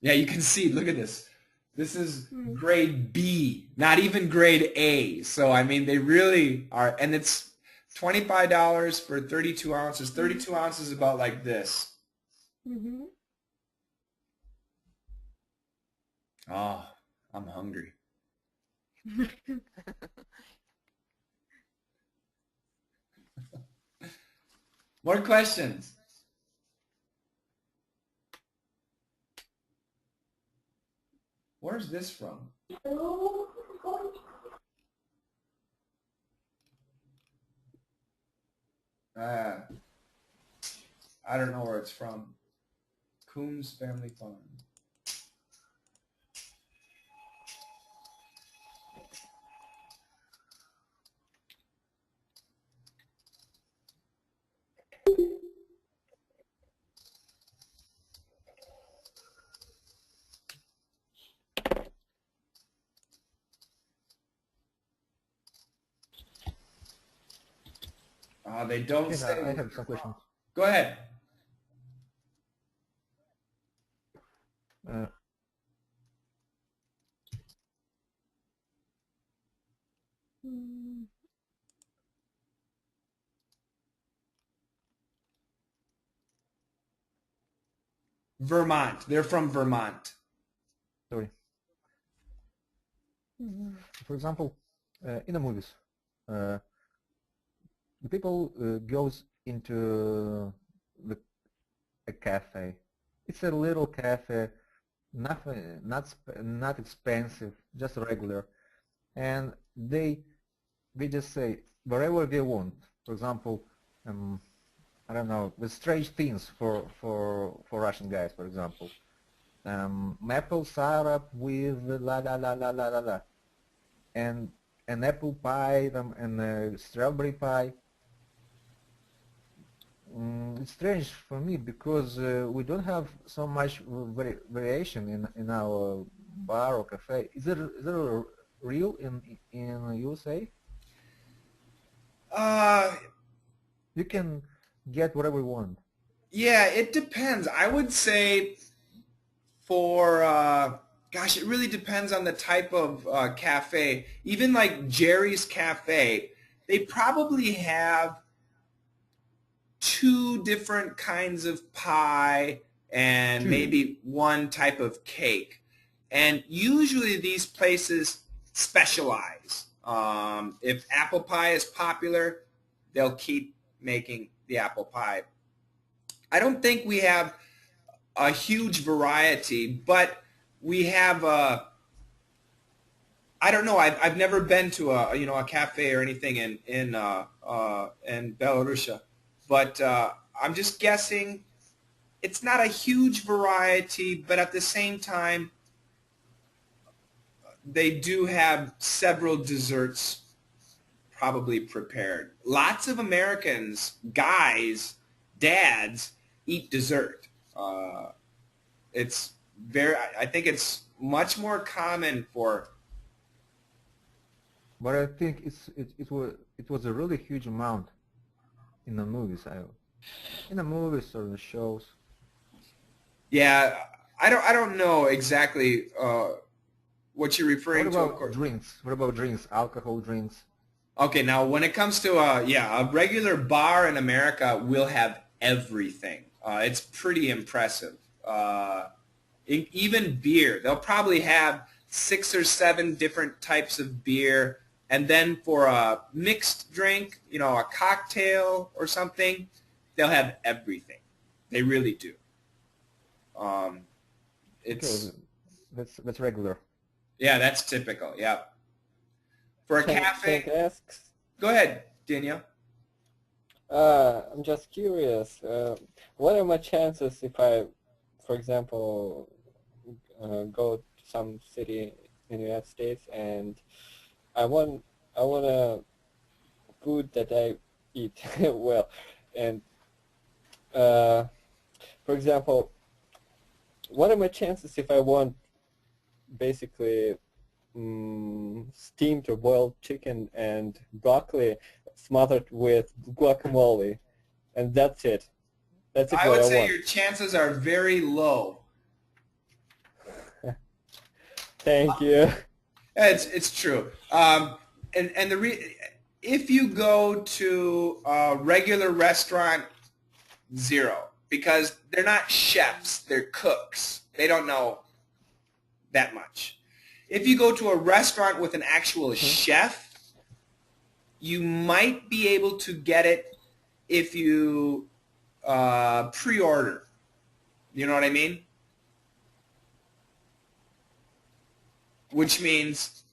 Yeah, you can see, look at this. This is grade B, not even grade A. So, I mean, they really are, and it's $25 for 32 ounces. 32 ounces is about like this. Oh, I'm hungry. More questions? Where's this from? I don't know where it's from. Coombs Family Farm. They don't say. I have some questions. Go ahead. Vermont. They're from Vermont. Sorry. For example, in the movies, the people goes into a cafe. It's a little cafe, nothing, not expensive, just regular, and they just say wherever they want. For example, I don't know, the strange things for Russian guys, for example. Maple syrup with la la la la la la la, and an apple pie and a strawberry pie. It's strange for me because we don't have so much variation in our bar or cafe. Is there real in USA? You can get whatever you want. Yeah, it depends. I would say for, gosh, it really depends on the type of cafe. Even like Jerry's Cafe, they probably have 2 different kinds of pie and maybe 1 type of cake. And usually these places specialize. If apple pie is popular, they'll keep making the apple pie. I don't think we have a huge variety, but we have I don't know. I've never been to a cafe or anything in Belarusia, but I'm just guessing it's not a huge variety, but at the same time, they do have several desserts probably prepared. Lots of Americans, guys, dads, eat dessert. It's very. I think it's much more common for. But I think it was a really huge amount in the movies. In the movies or the shows. Yeah, I don't know exactly what you're referring to. What about drinks? What about drinks? Alcohol drinks? Okay, now when it comes to a regular bar in America will have everything. It's pretty impressive. Even beer, they'll probably have 6 or 7 different types of beer, and then for a mixed drink, a cocktail or something, they'll have everything. They really do. It's okay, that's regular. Yeah, that's typical. Yeah. For a cafe. Go ahead, Daniel. I'm just curious. What are my chances if I, for example, go to some city in the United States and I want a food that I eat well, and for example, what are my chances if I want basically steamed or boiled chicken and broccoli smothered with guacamole, and that's it. That's it I what would I say want. your chances are very low. Thank you. It's true. And if you go to a regular restaurant, zero, because they're not chefs, they're cooks. They don't know that much. If you go to a restaurant with an actual chef, you might be able to get it if you pre-order. You know what I mean? Which means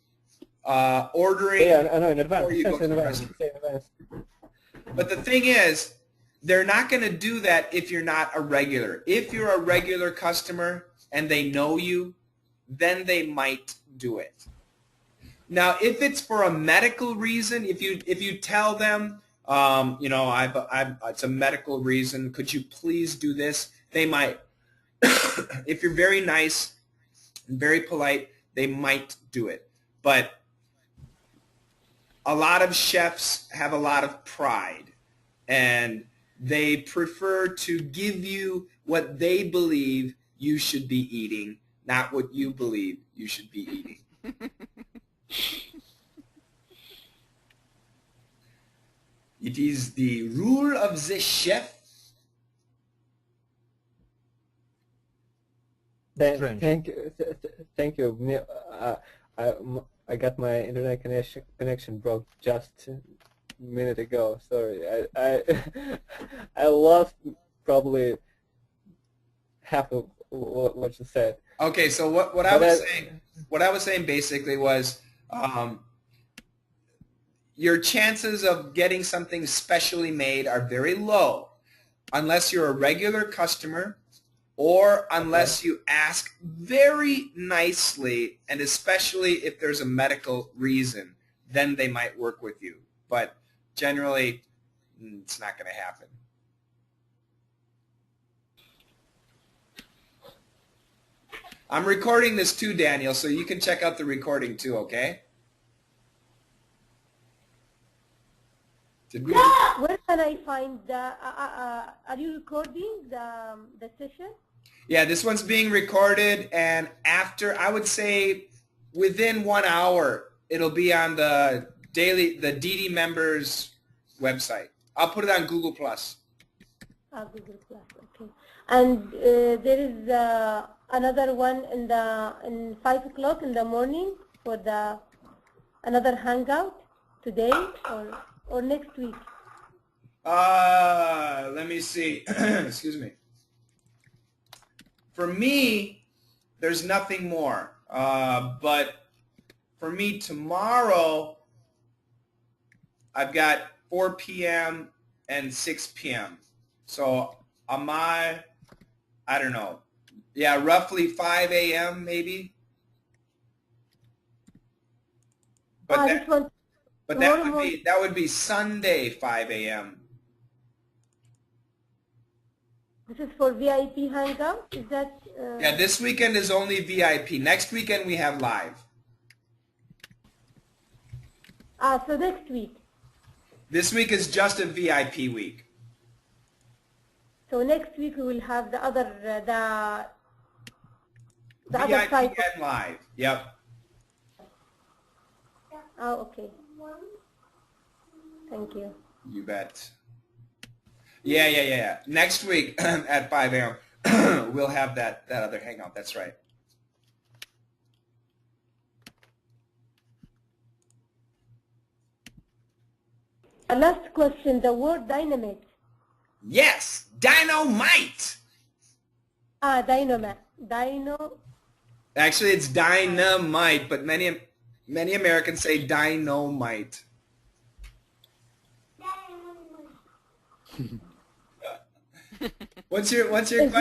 ordering. Yeah, I know, in advance. before you go to In the advance. restaurant. Say in advance. But the thing is, they're not going to do that if you're not a regular. If you're a regular customer and they know you, then they might do it. Now, if it's for a medical reason, if you tell them, you know, it's a medical reason, could you please do this? They might. If you're very nice and very polite, they might do it. But a lot of chefs have a lot of pride, and they prefer to give you what they believe you should be eating, not what you believe you should be eating. It is the rule of the chef. Strange. Thank you. I got my internet connection broke just a minute ago. Sorry, I lost probably half of what you said. Okay, so what I was saying basically was your chances of getting something specially made are very low unless you're a regular customer or unless you ask very nicely, and especially if there's a medical reason, then they might work with you. But generally, it's not going to happen. I'm recording this too, Daniel, so you can check out the recording too, okay? Where can I find the, are you recording the session? Yeah, this one's being recorded, and after, I would say within 1 hour, it'll be on the DD Members website. I'll put it on Google+. Google Plus, okay. And there is another one in 5 o'clock in the morning for another hangout today or next week? Let me see. Excuse me. For me, there's nothing more. But for me tomorrow, I've got 4 p.m. and 6 p.m. So I don't know. Yeah, roughly 5 a.m. maybe. But that would be Sunday 5 a.m. This is for VIP hangout? Is that? Yeah, this weekend is only VIP. Next weekend we have live. So next week. This week is just a VIP week. So next week we will have the other the VIP other side. and live. Yep. Oh, okay. Thank you. You bet. Yeah. Next week at 5 a.m. we'll have that other hangout. That's right. A last question, the word dynamite. Yes, dynamite. Dynamite. Actually, it's dynamite, but many Americans say dynamite. What's your question?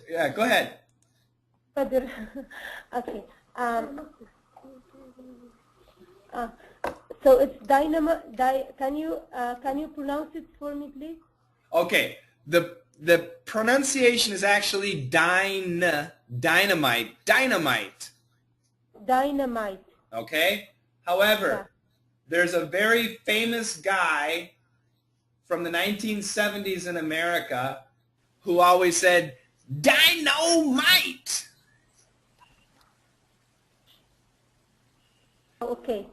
Yeah, go ahead. Okay. So it's dynamite. Can you pronounce it for me, please? Okay. the pronunciation is actually dynamite. Dynamite. Okay? However, there's a very famous guy from the 1970s in America who always said, dynamite. Okay.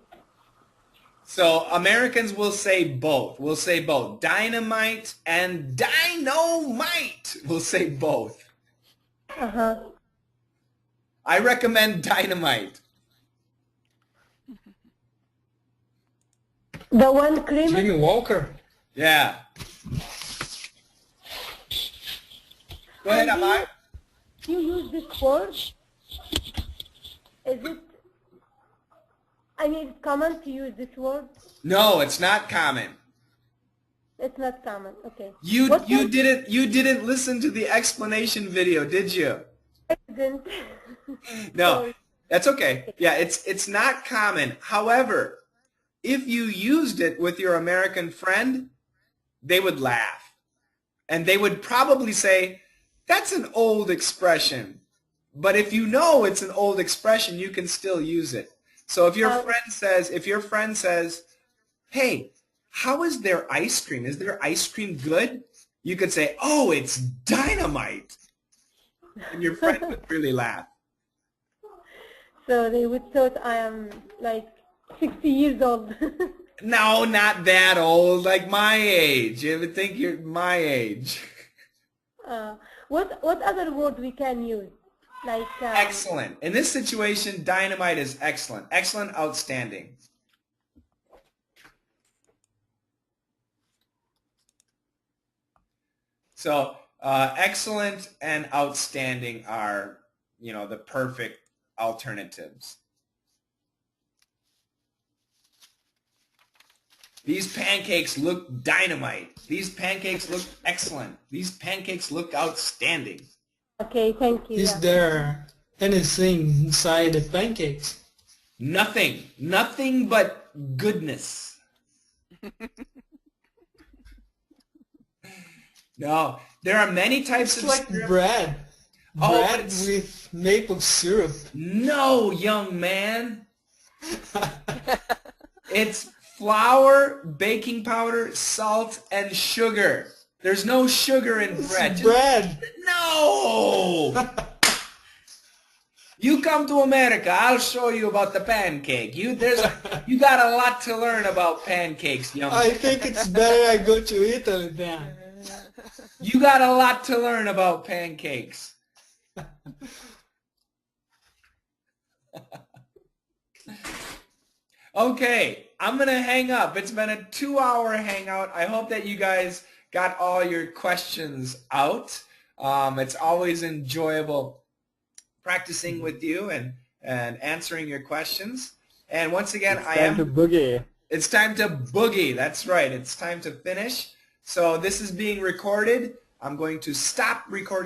So Americans will say both. We'll say both. Dynamite and dynamite. We'll say both. Uh-huh. I recommend dynamite. The one cream. Jimmy Walker. Yeah. Go ahead, Amar. You use this word? Is it, I mean, it's common to use this word? No, it's not common. It's not common, okay. You didn't listen to the explanation video, did you? I didn't. No, Sorry. that's okay. Yeah, it's not common. However, if you used it with your American friend, they would laugh. And they would probably say, that's an old expression. But if you know it's an old expression, you can still use it. So if your friend says, hey, how is their ice cream? Is their ice cream good? You could say, oh, it's dynamite. And your friend would really laugh. So they would thought I am like 60 years old. No, not that old, like my age. You would think you're my age. What other word we can use? Like Excellent. In this situation, dynamite is excellent. Excellent, outstanding. So excellent and outstanding are, the perfect alternatives. These pancakes look dynamite. These pancakes look excellent. These pancakes look outstanding. Okay, thank you. Is there anything inside the pancakes? Nothing. Nothing but goodness. No, there are many types It's of like syrup. bread. Oh, Bread with maple syrup. No, young man. It's flour, baking powder, salt, and sugar. There's no sugar in bread. It's bread. No! You come to America, I'll show you about the pancake. You got a lot to learn about pancakes, young man. I think it's better I go to Italy then. You got a lot to learn about pancakes. Okay, I'm going to hang up. It's been a 2-hour hangout. I hope that you guys got all your questions out. It's always enjoyable practicing with you and answering your questions. And once again, It's time to boogie. It's time to boogie. That's right. It's time to finish. So this is being recorded. I'm going to stop recording.